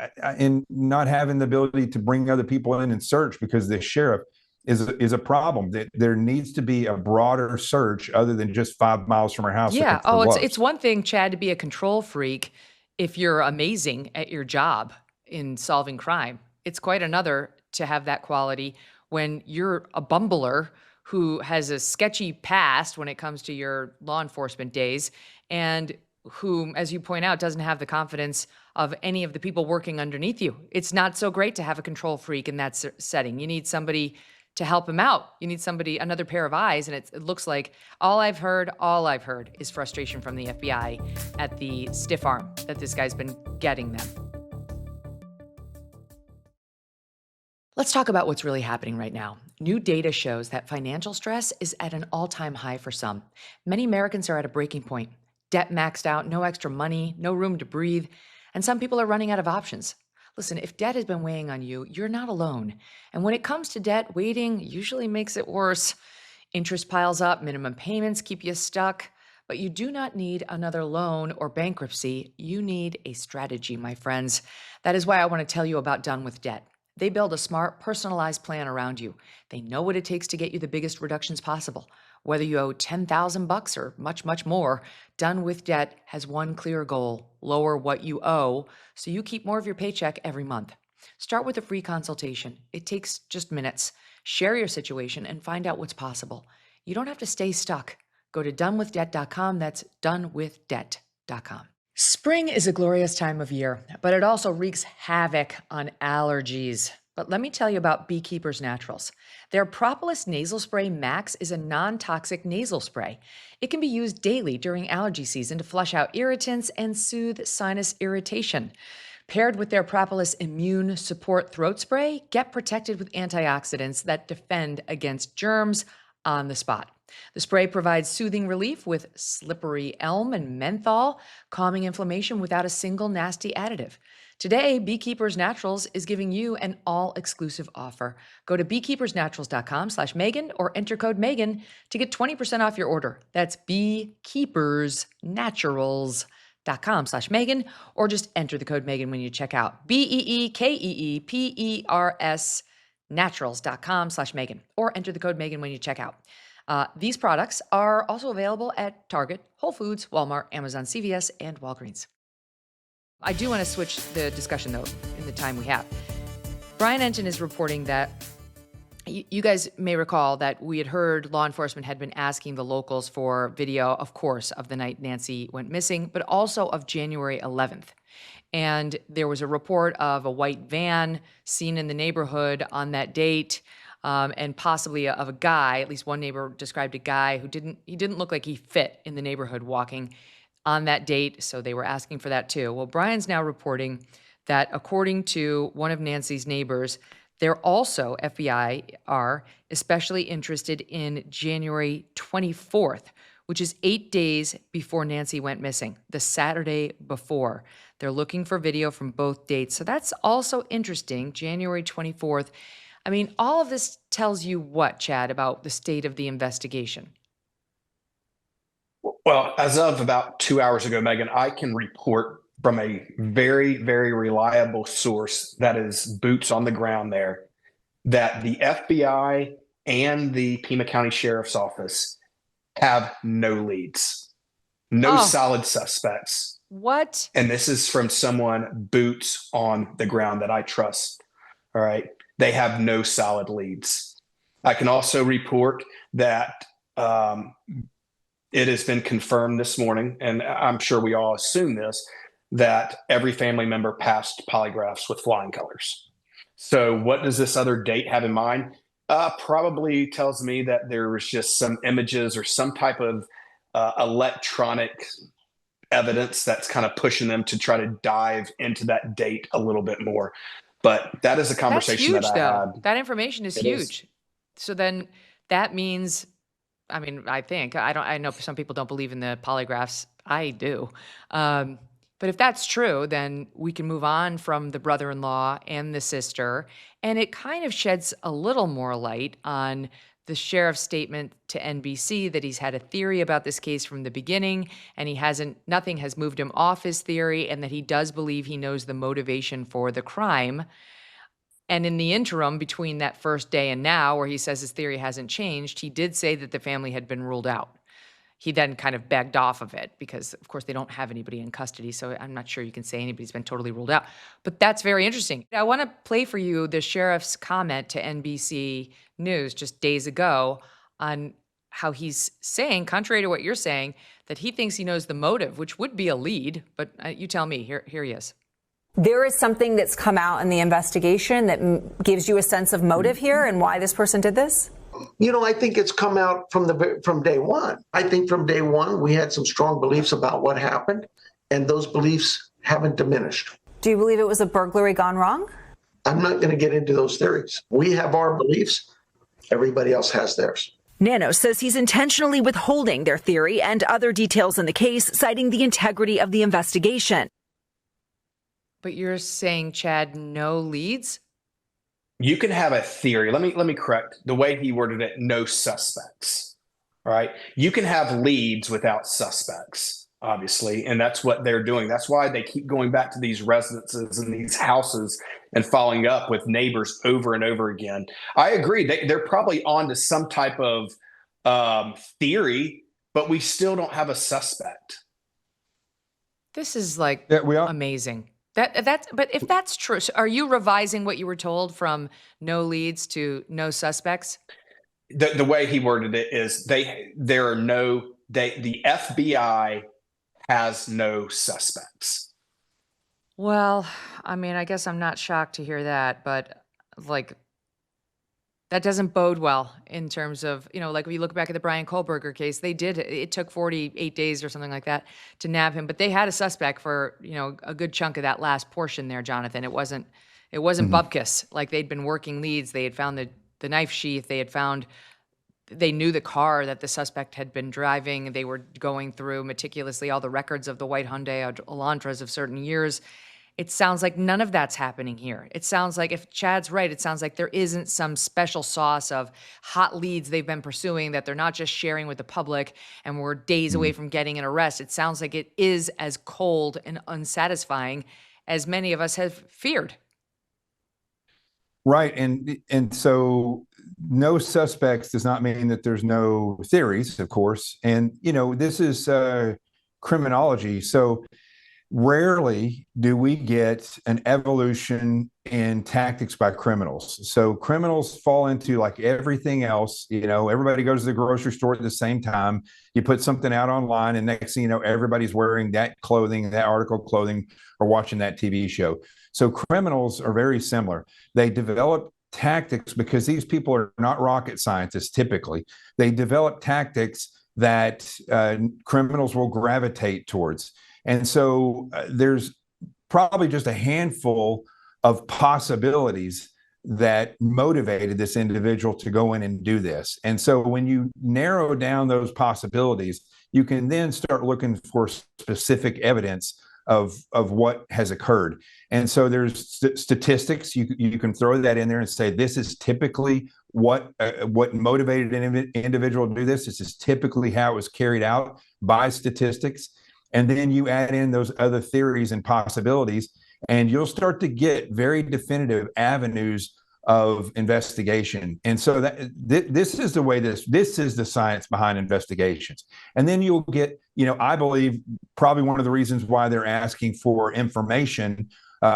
not having the ability to bring other people in and search, because the sheriff is a problem. That there needs to be a broader search other than just 5 miles from her house. Yeah. It's one thing, Chad, to be a control freak if you're amazing at your job in solving crime. It's quite another to have that quality when you're a bumbler who has a sketchy past when it comes to your law enforcement days, and who, as you point out, doesn't have the confidence of any of the people working underneath you. It's not so great to have a control freak in that setting. You need somebody to help him out. You need another pair of eyes. And it looks like all I've heard is frustration from the FBI at the stiff arm that this guy's been getting them. Let's talk about what's really happening right now. New data shows that financial stress is at an all-time high for some. Many Americans are at a breaking point. Debt maxed out, no extra money, no room to breathe, and some people are running out of options. Listen, if debt has been weighing on you, you're not alone. And when it comes to debt, waiting usually makes it worse. Interest piles up, minimum payments keep you stuck, but you do not need another loan or bankruptcy. You need a strategy, my friends. That is why I want to tell you about Done with Debt. They build a smart, personalized plan around you. They know what it takes to get you the biggest reductions possible. Whether you owe $10,000 or much, much more, Done with Debt has one clear goal: lower what you owe so you keep more of your paycheck every month. Start with a free consultation. It takes just minutes. Share your situation and find out what's possible. You don't have to stay stuck. Go to donewithdebt.com. That's donewithdebt.com. Spring is a glorious time of year, but it also wreaks havoc on allergies. But let me tell you about Beekeepers Naturals. Their Propolis Nasal Spray Max is a non-toxic nasal spray. It can be used daily during allergy season to flush out irritants and soothe sinus irritation. Paired with their Propolis Immune Support Throat Spray, get protected with antioxidants that defend against germs on the spot. The spray provides soothing relief with slippery elm and menthol, calming inflammation without a single nasty additive. Today, Beekeepers Naturals is giving you an all-exclusive offer. Go to beekeepersnaturals.com/Megyn or enter code Megyn to get 20% off your order. That's beekeepersnaturals.com/Megyn, or just enter the code Megyn when you check out. BEEKEEPERS naturals.com/Megyn, or enter the code Megyn when you check out. These products are also available at Target, Whole Foods, Walmart, Amazon, CVS, and Walgreens. I do want to switch the discussion, though, in the time we have. Brian Enton is reporting that you guys may recall that we had heard law enforcement had been asking the locals for video, of course, of the night Nancy went missing, but also of January 11th. And there was a report of a white van seen in the neighborhood on that date, and possibly of a guy. At least one neighbor described a guy who didn't look like he fit in the neighborhood walking on that date, so they were asking for that too. Well, Brian's now reporting that according to one of Nancy's neighbors, they're also, FBI are, especially interested in January 24th, which is 8 days before Nancy went missing, the Saturday before. They're looking for video from both dates. So that's also interesting, January 24th. I mean, all of this tells you what, Chad, about the state of the investigation? Well, as of about 2 hours ago, Megyn, I can report from a very, very reliable source that is boots on the ground there that the FBI and the Pima County Sheriff's Office have no leads, no solid suspects. What? And this is from someone boots on the ground that I trust. All right. They have no solid leads. I can also report that it has been confirmed this morning, and I'm sure we all assume this, that every family member passed polygraphs with flying colors. So what does this other date have in mind? Probably tells me that there was just some images or some type of electronic evidence that's kind of pushing them to try to dive into that date a little bit more. But that is a conversation That's huge, that I though. had. That information is huge. So then that means, I mean, I think, I know some people don't believe in the polygraphs. I do. But if that's true, then we can move on from the brother-in-law and the sister. And it kind of sheds a little more light on the sheriff's statement to NBC that he's had a theory about this case from the beginning, and nothing has moved him off his theory, and that he does believe he knows the motivation for the crime. And in the interim, between that first day and now, where he says his theory hasn't changed, he did say that the family had been ruled out. He then kind of begged off of it because, of course, they don't have anybody in custody, so I'm not sure you can say anybody's been totally ruled out. But that's very interesting. I want to play for you the sheriff's comment to NBC News just days ago on how he's saying, contrary to what you're saying, that he thinks he knows the motive, which would be a lead. But you tell me. Here he is. There is something that's come out in the investigation that gives you a sense of motive here and why this person did this? You know, I think it's come out from day one. I think from day one, we had some strong beliefs about what happened, and those beliefs haven't diminished. Do you believe it was a burglary gone wrong? I'm not going to get into those theories. We have our beliefs. Everybody else has theirs. Nano says he's intentionally withholding their theory and other details in the case, citing the integrity of the investigation. But you're saying, Chad, no leads? You can have a theory. Let me correct the way he worded it. No suspects. All right. You can have leads without suspects, obviously, and that's what they're doing. That's why they keep going back to these residences and these houses and following up with neighbors over and over again. I agree. They're probably on to some type of theory, but we still don't have a suspect. This is like Yeah, amazing. But if that's true, so are you revising what you were told from no leads to no suspects? The way he worded it is the FBI has no suspects. Well, I mean, I guess I'm not shocked to hear that, but like that doesn't bode well in terms of, like if you look back at the Brian Kohlberger case, it took 48 days or something like that to nab him, but they had a suspect for, a good chunk of that last portion there, Jonathan. It wasn't bupkis. Like they'd been working leads. They had found the knife sheath. They knew the car that the suspect had been driving. They were going through meticulously all the records of the white Hyundai Elantras of certain years. It sounds like none of that's happening here. It sounds like, if Chad's right, it sounds like there isn't some special sauce of hot leads they've been pursuing that they're not just sharing with the public and we're days away from getting an arrest. It sounds like it is as cold and unsatisfying as many of us have feared. Right. And so no suspects does not mean that there's no theories, of course. And, this is criminology. So rarely do we get an evolution in tactics by criminals. So criminals fall into, like everything else, everybody goes to the grocery store at the same time. You put something out online and next thing you know, everybody's wearing that clothing, that article clothing, or watching that TV show. So criminals are very similar. They develop tactics because these people are not rocket scientists typically. They develop tactics that criminals will gravitate towards. And so there's probably just a handful of possibilities that motivated this individual to go in and do this. And so when you narrow down those possibilities, you can then start looking for specific evidence of what has occurred. And so there's statistics. You can throw that in there and say, this is typically what motivated an individual to do this. This is typically how it was carried out by statistics. And then you add in those other theories and possibilities, and you'll start to get very definitive avenues of investigation. And so this is the way this is the science behind investigations. And then you'll get, I believe probably one of the reasons why they're asking for information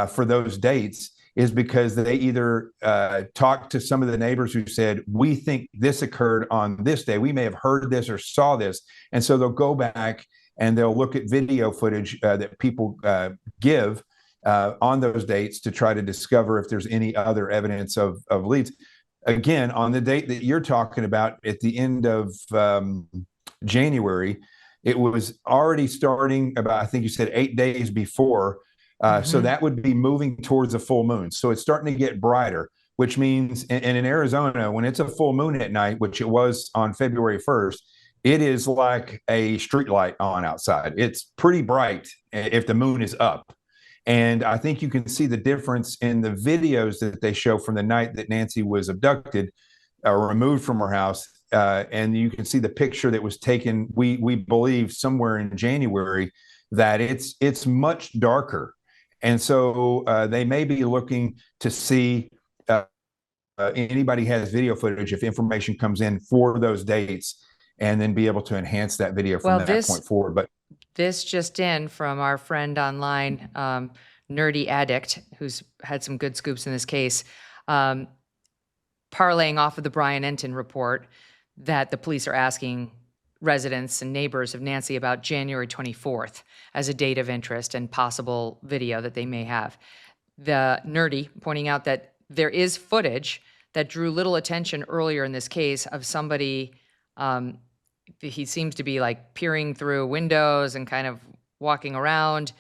for those dates is because they either talked to some of the neighbors who said, we think this occurred on this day. We may have heard this or saw this. And so they'll go back and they'll look at video footage that people give on those dates to try to discover if there's any other evidence of leads. Again, on the date that you're talking about at the end of January, it was already starting about, I think you said 8 days before. So that would be moving towards a full moon. So it's starting to get brighter, which means, and in Arizona, when it's a full moon at night, which it was on February 1st, it is like a street light on outside. It's pretty bright if the moon is up. And I think you can see the difference in the videos that they show from the night that Nancy was abducted or removed from her house. And you can see the picture that was taken, we believe, somewhere in January, that it's much darker. And so they may be looking to see anybody has video footage if information comes in for those dates, and then be able to enhance that video from that point forward. But this just in from our friend online, Nerdy Addict, who's had some good scoops in this case, parlaying off of the Brian Enton report that the police are asking residents and neighbors of Nancy about January 24th as a date of interest and possible video that they may have. The Nerdy pointing out that there is footage that drew little attention earlier in this case of somebody, he seems to be like peering through windows and kind of walking around,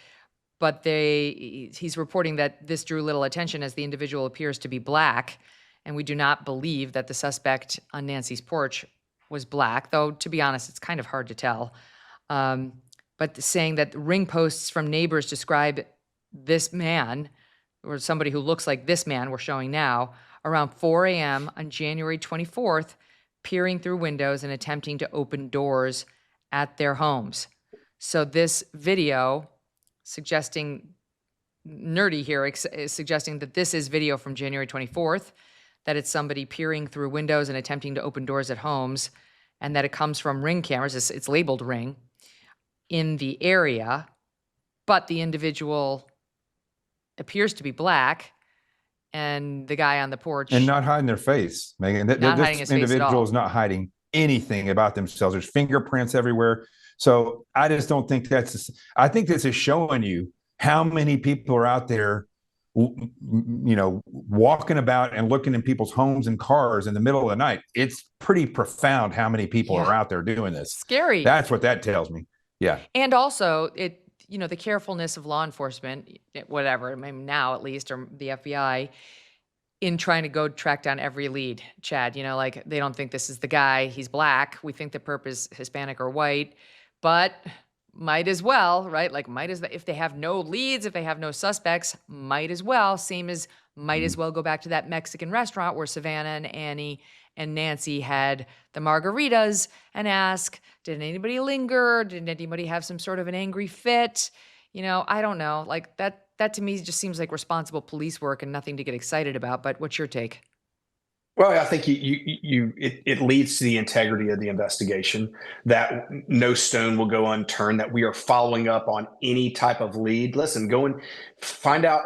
but he's reporting that this drew little attention as the individual appears to be black, and we do not believe that the suspect on Nancy's porch was black, though to be honest, it's kind of hard to tell. But saying that ring posts from neighbors describe this man, or somebody who looks like this man we're showing now, around 4 a.m. on January 24th, peering through windows and attempting to open doors at their homes. So this video suggesting, Nerdy here is suggesting that this is video from January 24th, that it's somebody peering through windows and attempting to open doors at homes. and that it comes from Ring cameras. It's labeled Ring in the area, but the individual appears to be black, and the guy on the porch and not hiding their face, Megan. not hiding his This face at individual all. is not hiding anything about themselves. There's fingerprints everywhere. So I just don't think I think this is showing you how many people are out there, walking about and looking in people's homes and cars in the middle of the night. It's pretty profound how many people are out there doing this. Scary. That's what that tells me. Yeah. And also the carefulness of law enforcement, whatever, I mean, now at least, or the FBI, in trying to go track down every lead, Chad, like they don't think this is the guy, he's black. We think the perp is Hispanic or white, but might as well, right? Like if they have no leads, if they have no suspects, might as well, might as well go back to that Mexican restaurant where Savannah and Annie and Nancy had the margaritas and ask, did anybody linger? Did anybody have some sort of an angry fit? I don't know. Like that to me just seems like responsible police work and nothing to get excited about. But what's your take? Well, I think it leads to the integrity of the investigation, that no stone will go unturned, that we are following up on any type of lead. Listen, go and find out.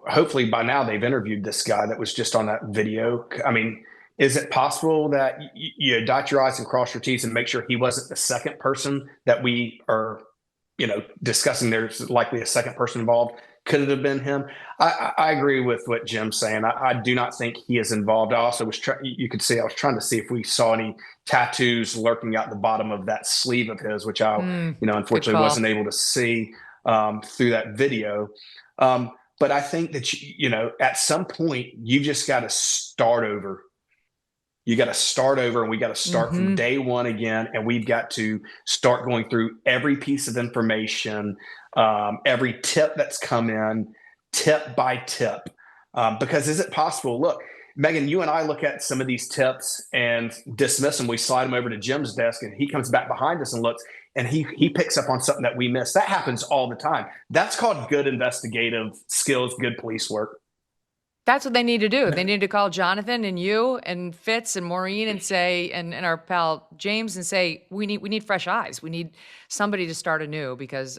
Hopefully by now they've interviewed this guy that was just on that video. I mean, is it possible that you dot your I's and cross your T's and make sure he wasn't the second person that we are, discussing? There's likely a second person involved. Could it have been him? I agree with what Jim's saying. I do not think he is involved. I also was you could see, I was trying to see if we saw any tattoos lurking out the bottom of that sleeve of his, which I, unfortunately wasn't able to see through that video. But I think that, at some point you just got to start over. You got to start over, and we got to start from day one again. And we've got to start going through every piece of information, every tip that's come in, tip by tip. Because is it possible? Look, Megan, you and I look at some of these tips and dismiss them. We slide them over to Jim's desk, and he comes back behind us and looks, and he picks up on something that we missed. That happens all the time. That's called good investigative skills, good police work. That's what they need to do. They need to call Jonathan and you and Fitz and Maureen and say, and our pal James, and say, we need fresh eyes. We need somebody to start anew, because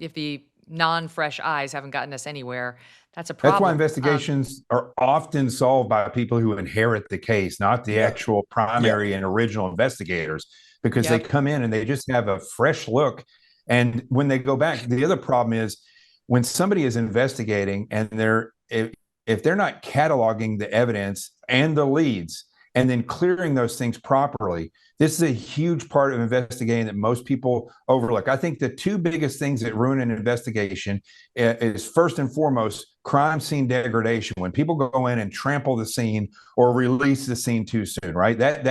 if the non-fresh eyes haven't gotten us anywhere, that's a problem. That's why investigations are often solved by people who inherit the case, not the actual primary and original investigators, because they come in and they just have a fresh look. And when they go back, the other problem is when somebody is investigating and if they're not cataloging the evidence and the leads and then clearing those things properly, this is a huge part of investigating that most people overlook. I think the two biggest things that ruin an investigation is, first and foremost, crime scene degradation. When people go in and trample the scene or release the scene too soon, right? That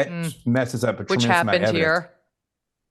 messes up a tremendous amount of evidence. Which happened here.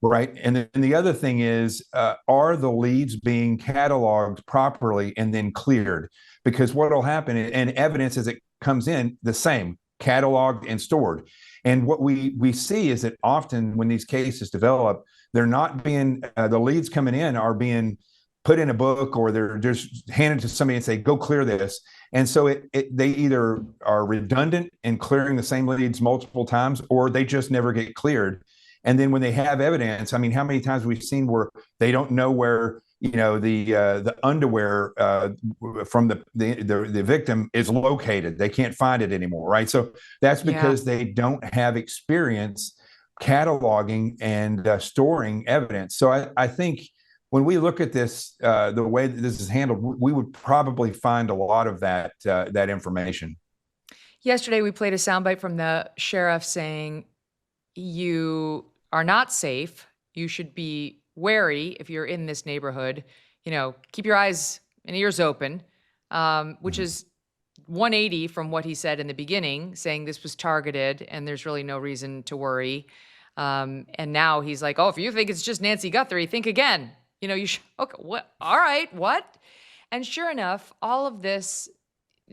Right. And then the other thing is, are the leads being cataloged properly and then cleared? Because what will happen, and evidence as it comes in, the same, cataloged and stored. And what we see is that often when these cases develop, they're not being, the leads coming in are being put in a book, or they're just handed to somebody and say, go clear this. And so they either are redundant in clearing the same leads multiple times, or they just never get cleared. And then when they have evidence, I mean, how many times we've seen where they don't know where, the underwear from the victim is located. They can't find it anymore, right? So that's because they don't have experience cataloging and storing evidence. So I think when we look at this, the way that this is handled, we would probably find a lot of that information. Yesterday, we played a soundbite from the sheriff saying, you are not safe. You should be wary if you're in this neighborhood. Keep your eyes and ears open, which is 180 from what he said in the beginning, saying this was targeted and there's really no reason to worry. And now he's like, oh, if you think it's just Nancy Guthrie, think again. You should, okay, what? All right, what? And sure enough, all of this,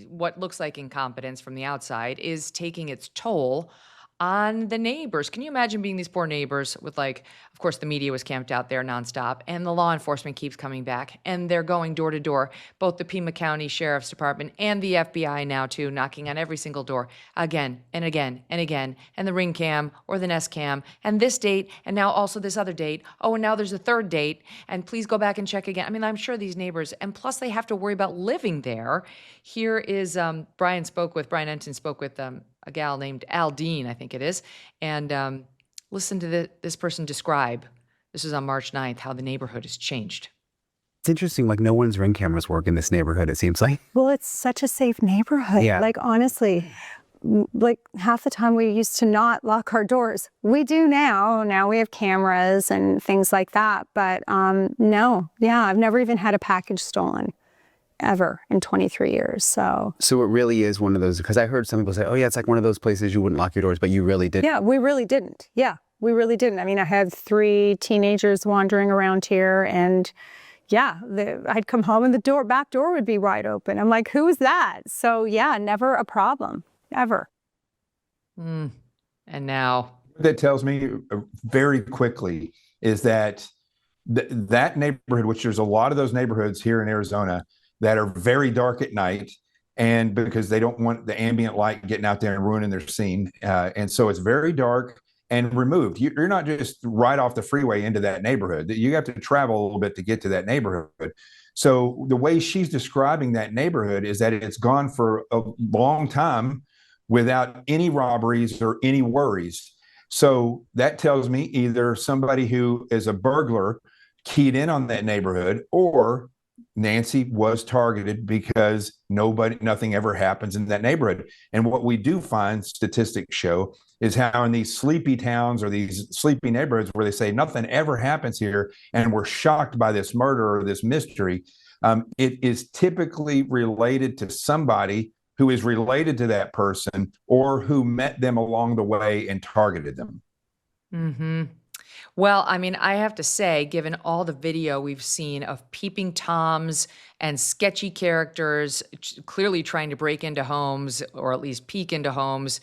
what looks like incompetence from the outside, is taking its toll on the neighbors. Can you imagine being these poor neighbors with, like, of course, the media was camped out there nonstop, and the law enforcement keeps coming back, and they're going door to door, both the Pima County Sheriff's Department and the FBI now too, knocking on every single door again and again and again, and the Ring Cam or the Nest Cam, and this date, and now also this other date. Oh, and now there's a third date, and please go back and check again. I mean, I'm sure these neighbors, and plus they have to worry about living there. Here is Brian Enton spoke with a gal named Aldine, I think it is, and listen to this person describe, this is on March 9th, how the neighborhood has changed. It's interesting, like no one's Ring cameras work in this neighborhood, it seems like. Well, it's such a safe neighborhood. Yeah. Like, honestly, like half the time we used to not lock our doors. We do now. Now we have cameras and things like that. But no, yeah, I've never even had a package stolen ever in 23 years. So it really is one of those, because I heard some people say, oh yeah, it's like one of those places you wouldn't lock your doors, but you really did. Yeah, we really didn't. Yeah, we really didn't. I mean, I had 3 teenagers wandering around here, and yeah, I'd come home and the back door would be wide open. I'm like, who is that? So yeah, never a problem, ever. And now. That tells me very quickly is that that neighborhood, which there's a lot of those neighborhoods here in Arizona that are very dark at night, and because they don't want the ambient light getting out there and ruining their scene. And so it's very dark and removed. You're not just right off the freeway into that neighborhood. You have to travel a little bit to get to that neighborhood. So the way she's describing that neighborhood is that it's gone for a long time without any robberies or any worries. So that tells me either somebody who is a burglar keyed in on that neighborhood, or Nancy was targeted because nothing ever happens in that neighborhood. And what we do find, statistics show, is how in these sleepy towns or these sleepy neighborhoods where they say nothing ever happens here and we're shocked by this murder or this mystery, it is typically related to somebody who is related to that person or who met them along the way and targeted them. Mm-hmm. Well, I mean, I have to say, given all the video we've seen of peeping Toms and sketchy characters clearly trying to break into homes or at least peek into homes,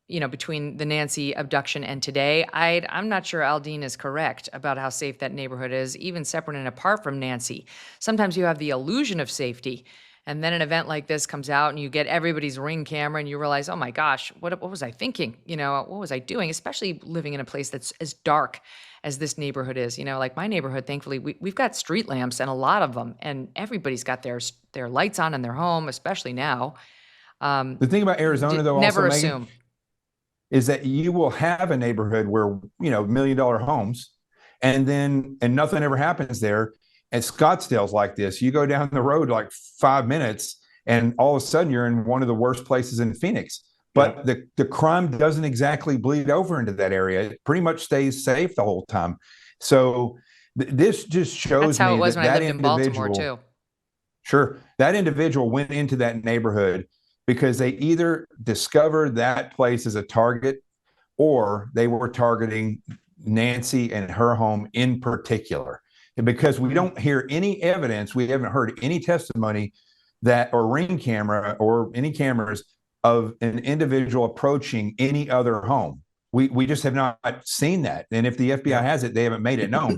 you know, between the Nancy abduction and today, I'm not sure Aldine is correct about how safe that neighborhood is, even separate and apart from Nancy. Sometimes you have the illusion of safety, and then an event like this comes out and you get everybody's Ring camera and you realize, oh my gosh, what was I thinking? You know, what was I doing? Especially living in a place that's as dark as this neighborhood is. You know, like my neighborhood, thankfully, we've got street lamps and a lot of them, and everybody's got their lights on in their home, especially now. The thing about Arizona, though, never also, assume. Megyn, is that you will have a neighborhood where, you know, $1 million homes, and nothing ever happens there. And Scottsdale's like this. You go down the road like 5 minutes, and all of a sudden you're in one of the worst places in Phoenix. But the crime doesn't exactly bleed over into that area. It pretty much stays safe the whole time. So this just shows That's how me it was that when I that lived in Baltimore individual, too. Sure, that individual went into that neighborhood because they either discovered that place as a target, or they were targeting Nancy and her home in particular. And because we don't hear any evidence, we haven't heard any testimony that, or Ring camera or any cameras of an individual approaching any other home. We just have not seen that. And if the FBI has it, they haven't made it known.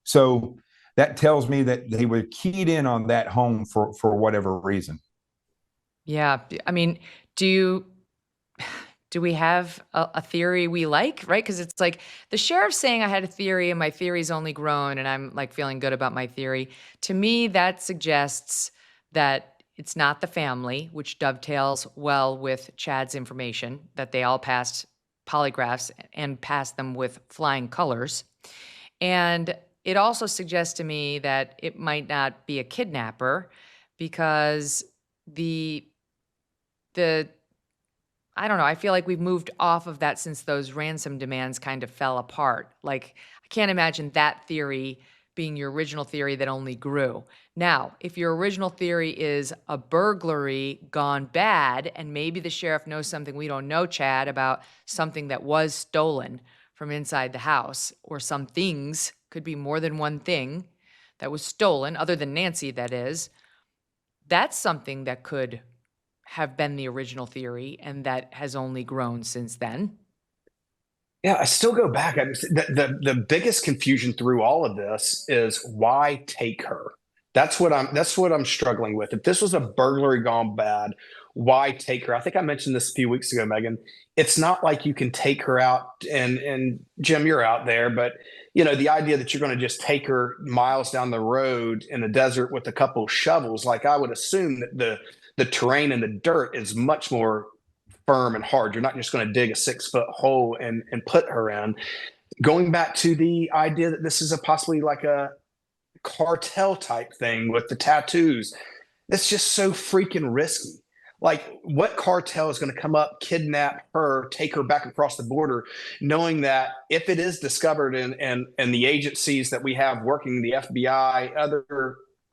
So that tells me that they were keyed in on that home for whatever reason. Yeah. I mean, do we have a theory we like, right? Because it's like the sheriff's saying I had a theory and my theory's only grown and I'm like feeling good about my theory. To me, that suggests that it's not the family, which dovetails well with Chad's information that they all passed polygraphs and passed them with flying colors. And it also suggests to me that it might not be a kidnapper because I don't know. I feel like we've moved off of that since those ransom demands kind of fell apart. Like, I can't imagine that theory being your original theory that only grew. Now, if your original theory is a burglary gone bad, and maybe the sheriff knows something we don't know, Chad, about something that was stolen from inside the house, or some things, could be more than one thing that was stolen, other than Nancy, that is, that's something that could have been the original theory and that has only grown since then. Yeah, I still go back. The biggest confusion through all of this is why take her? That's what I'm struggling with. If this was a burglary gone bad, why take her? I think I mentioned this a few weeks ago, Megan. It's not like you can take her out and Jim, you're out there, but the idea that you're going to just take her miles down the road in the desert with a couple of shovels, like I would assume that the terrain and the dirt is much more firm and hard. You're not just going to dig a 6-foot hole and put her in. Going back to the idea that this is possibly like a cartel type thing with the tattoos, that's just so freaking risky. Like, what cartel is going to come up, kidnap her, take her back across the border, knowing that if it is discovered and the agencies that we have working, the FBI, other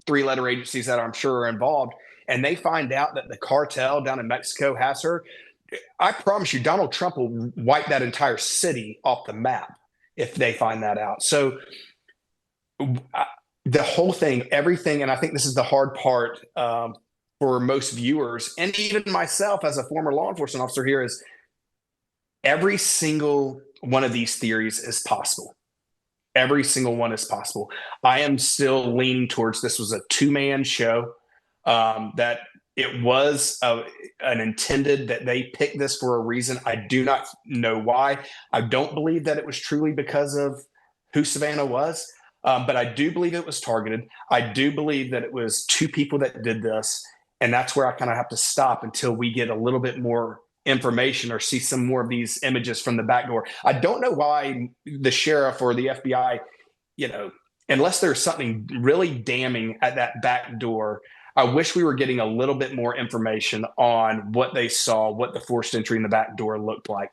3-letter agencies that I'm sure are involved, and they find out that the cartel down in Mexico has her, I promise you, Donald Trump will wipe that entire city off the map if they find that out. So the whole thing, everything, and I think this is the hard part for most viewers, and even myself as a former law enforcement officer here, is every single one of these theories is possible. Every single one is possible. I am still leaning towards this was a 2-man show, that it was an intended, that they picked this for a reason. I do not know why. I don't believe that it was truly because of who Savannah was, but I do believe it was targeted. I do believe that it was 2 people that did this, and that's where I kind of have to stop until we get a little bit more information or see some more of these images from the back door. I don't know why the sheriff or the FBI, unless there's something really damning at that back door, I wish we were getting a little bit more information on what they saw, what the forced entry in the back door looked like.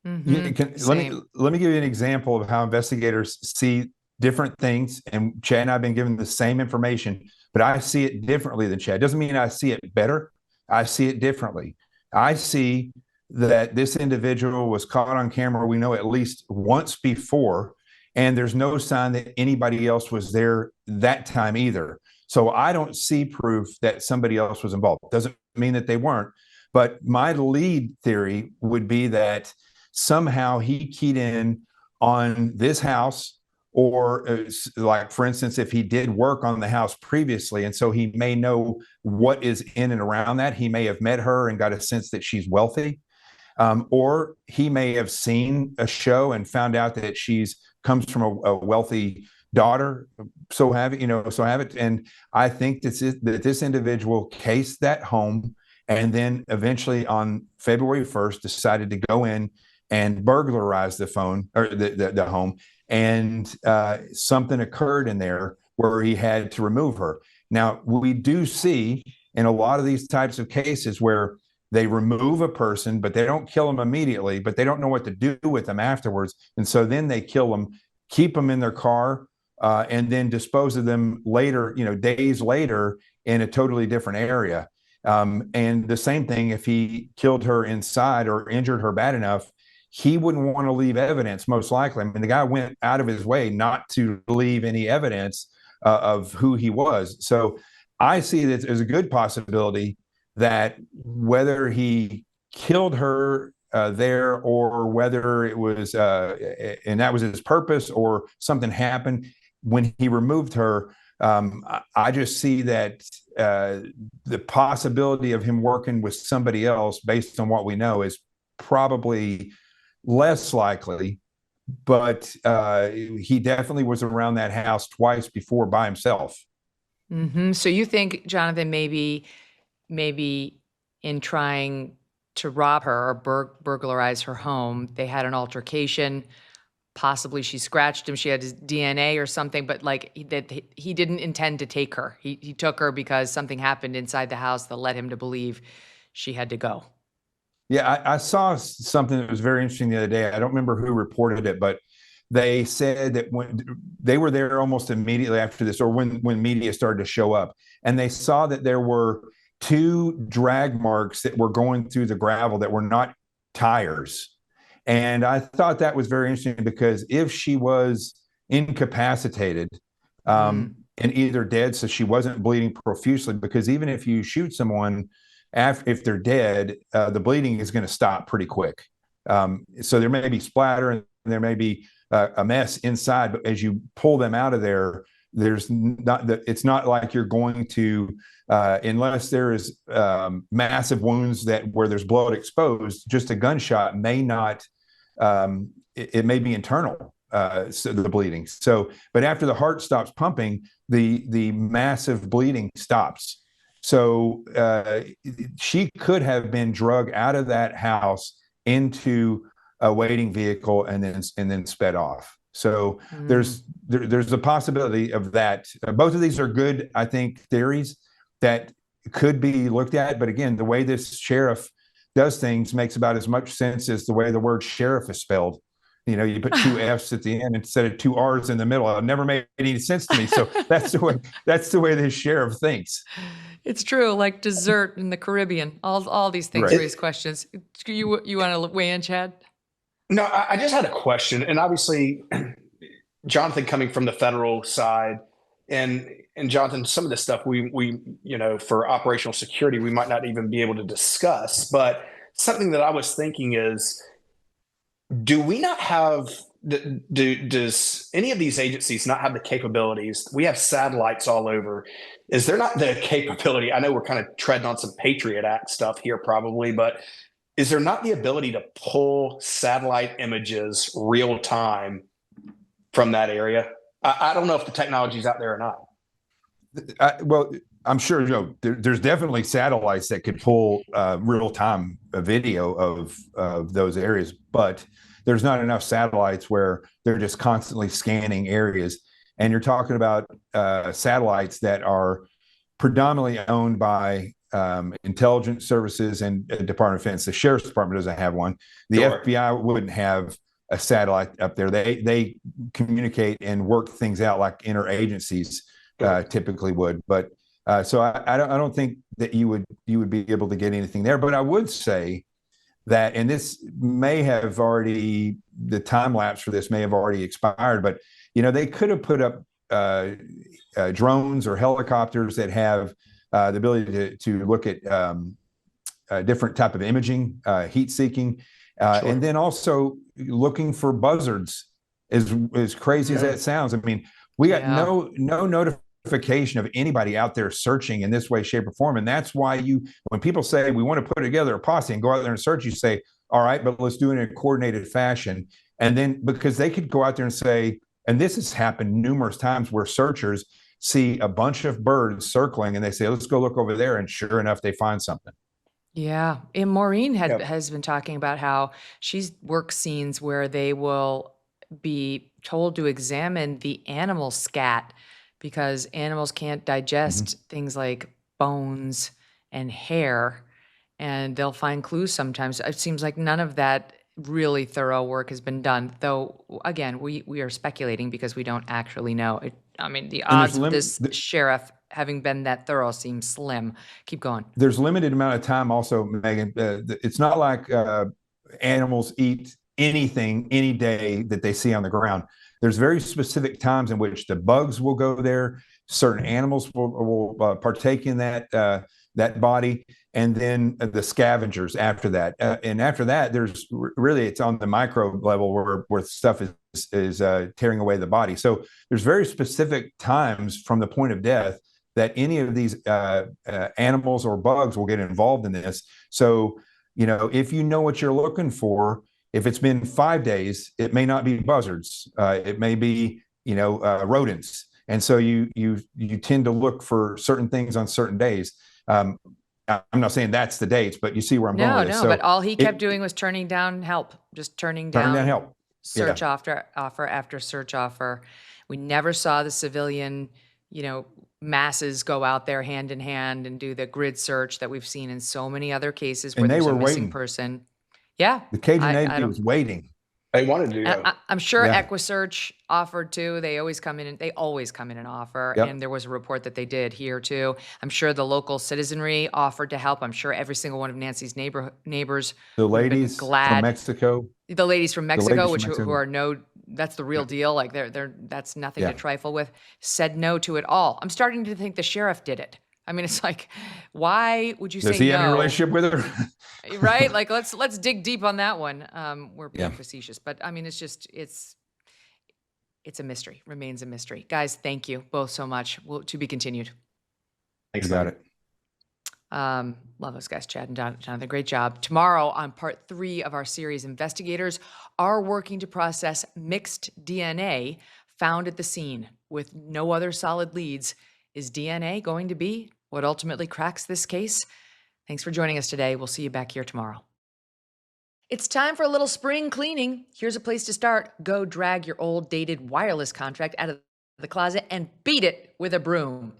Mm-hmm. Let me give you an example of how investigators see different things. And Chad and I have been given the same information, but I see it differently than Chad. Doesn't mean I see it better. I see it differently. I see that this individual was caught on camera, we know, at least once before, and there's no sign that anybody else was there that time either. So I don't see proof that somebody else was involved. Doesn't mean that they weren't. But my lead theory would be that somehow he keyed in on this house, or like, for instance, if he did work on the house previously, and so he may know what is in and around that. He may have met her and got a sense that she's wealthy. Or he may have seen a show and found out that comes from a wealthy daughter, so have it. And I think that this individual cased that home, and then eventually on February 1st decided to go in and burglarize the phone or the home. And something occurred in there where he had to remove her. Now, we do see in a lot of these types of cases where they remove a person, but they don't kill them immediately, but they don't know what to do with them afterwards. And so then they kill them, keep them in their car, and then dispose of them later, days later in a totally different area. And the same thing, if he killed her inside or injured her bad enough, he wouldn't want to leave evidence, most likely. I mean, the guy went out of his way not to leave any evidence of who he was. So I see this as a good possibility that whether he killed her there, or whether it was, and that was his purpose, or something happened when he removed her, I just see that the possibility of him working with somebody else, based on what we know, is probably less likely. But he definitely was around that house twice before by himself. Mm-hmm. So you think, Jonathan, maybe in trying to rob her or burglarize her home, they had an altercation. Possibly she scratched him. She had his DNA or something, but like that he didn't intend to take her. He took her because something happened inside the house that led him to believe she had to go. Yeah, I saw something that was very interesting the other day. I don't remember who reported it, but they said that when they were there almost immediately after this, or when media started to show up, and they saw that there were 2 drag marks that were going through the gravel that were not tires. And I thought that was very interesting, because if she was incapacitated and either dead, so she wasn't bleeding profusely, because even if you shoot someone, if they're dead, the bleeding is going to stop pretty quick. So there may be splatter and there may be a mess inside, but as you pull them out of there, it's not like you're going to, unless there is massive wounds where there's blood exposed, just a gunshot may not, it may be internal, so the bleeding. So, but after the heart stops pumping, the massive bleeding stops. So she could have been drugged out of that house into a waiting vehicle and then sped off. So there's a possibility of that. Both of these are good, I think, theories that could be looked at. But again, the way this sheriff does things makes about as much sense as the way the word sheriff is spelled. You know, you put two F's at the end instead of two R's in the middle. It never made any sense to me. So that's the way this sheriff thinks. It's true, like dessert in the Caribbean. All these things raise questions. You want to weigh in, Chad? No, I just had a question, and obviously, Jonathan coming from the federal side, and Jonathan, some of this stuff we for operational security we might not even be able to discuss. But something that I was thinking is, do we not have? Does any of these agencies not have the capabilities? We have satellites all over. Is there not the capability? I know we're kind of treading on some Patriot Act stuff here, probably, but is there not the ability to pull satellite images real time from that area? I don't know if the technology is out there or not. Well, I'm sure there's definitely satellites that could pull real time video of those areas, but there's not enough satellites where they're just constantly scanning areas. And you're talking about satellites that are predominantly owned by intelligence services and Department of Defense. The Sheriff's Department doesn't have one. The FBI wouldn't have a satellite up there. They communicate and work things out like interagencies typically would. But so I don't think that you would be able to get anything there. But I would say that, and this may have already, the time lapse for this may have already expired, but they could have put up drones or helicopters that have the ability to look at different type of imaging, heat seeking, and then also looking for buzzards. As crazy as that sounds, I mean, we got no notification of anybody out there searching in this way, shape, or form. And that's why when people say we want to put together a posse and go out there and search, you say, all right, but let's do it in a coordinated fashion. And then because they could go out there and say, and this has happened numerous times where searchers see a bunch of birds circling and they say, let's go look over there. And sure enough, they find something. Yeah. And Maureen has been talking about how she's worked scenes where they will be told to examine the animal scat because animals can't digest things like bones and hair, and they'll find clues sometimes. It seems like none of that really thorough work has been done, though, again, we are speculating because we don't actually know. The odds of this sheriff having been that thorough seem slim. Keep going. There's limited amount of time also, Megan. It's not like animals eat anything any day that they see on the ground. There's very specific times in which the bugs will go there. Certain animals will partake in that body, and then the scavengers after that. And after that, there's really, it's on the micro level where stuff is tearing away the body. So there's very specific times from the point of death that any of these animals or bugs will get involved in this. So, if you know what you're looking for, if it's been 5 days, it may not be buzzards. It may be, rodents. And so you tend to look for certain things on certain days. I'm not saying that's the dates, but you see where I'm going with this. No, but all he kept doing was turning down help, just turning down help. Search offer after search offer. We never saw the civilian, masses go out there hand in hand and do the grid search that we've seen in so many other cases where there's a missing person. Yeah. The Cajun Navy was waiting. They wanted to do that. I'm sure EquiSearch offered too. They always come in and offer. Yep. And there was a report that they did here too. I'm sure the local citizenry offered to help. I'm sure every single one of Nancy's neighbors. The ladies from Mexico. The ladies from Mexico, who are that's the real deal. Like that's nothing to trifle with. Said no to it all. I'm starting to think the sheriff did it. I mean, it's like, why would you say no? Does he have a relationship with her? Right? Like, let's dig deep on that one. We're being facetious, but I mean, it's a mystery, remains a mystery. Guys, thank you both so much. To be continued. Thanks, got it. Love those guys, Chad and Jonathan. Great job. Tomorrow on part 3 of our series, investigators are working to process mixed DNA found at the scene. With no other solid leads, is DNA going to be what ultimately cracks this case? Thanks for joining us today. We'll see you back here tomorrow. It's time for a little spring cleaning. Here's a place to start. Go drag your old dated wireless contract out of the closet and beat it with a broom.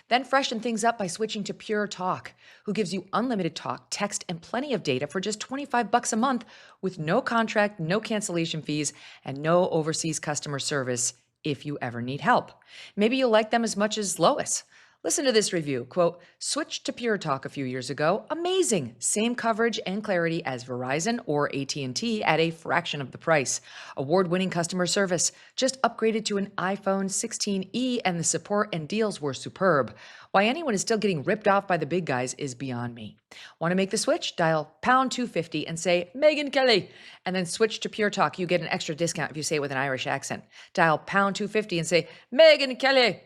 Then freshen things up by switching to Pure Talk, who gives you unlimited talk, text, and plenty of data for just $25 a month with no contract, no cancellation fees, and no overseas customer service if you ever need help. Maybe you'll like them as much as Lois. Listen to this review. Quote, switched to Pure Talk a few years ago. Amazing. Same coverage and clarity as Verizon or AT&T at a fraction of the price. Award-winning customer service. Just upgraded to an iPhone 16e and the support and deals were superb. Why anyone is still getting ripped off by the big guys is beyond me. Want to make the switch? Dial pound 250 and say, Megyn Kelly, and then switch to Pure Talk. You get an extra discount if you say it with an Irish accent. Dial pound 250 and say, Megyn Kelly.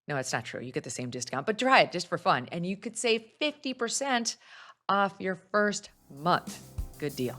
No, it's not true. You get the same discount, but try it just for fun. And you could save 50% off your first month. Good deal.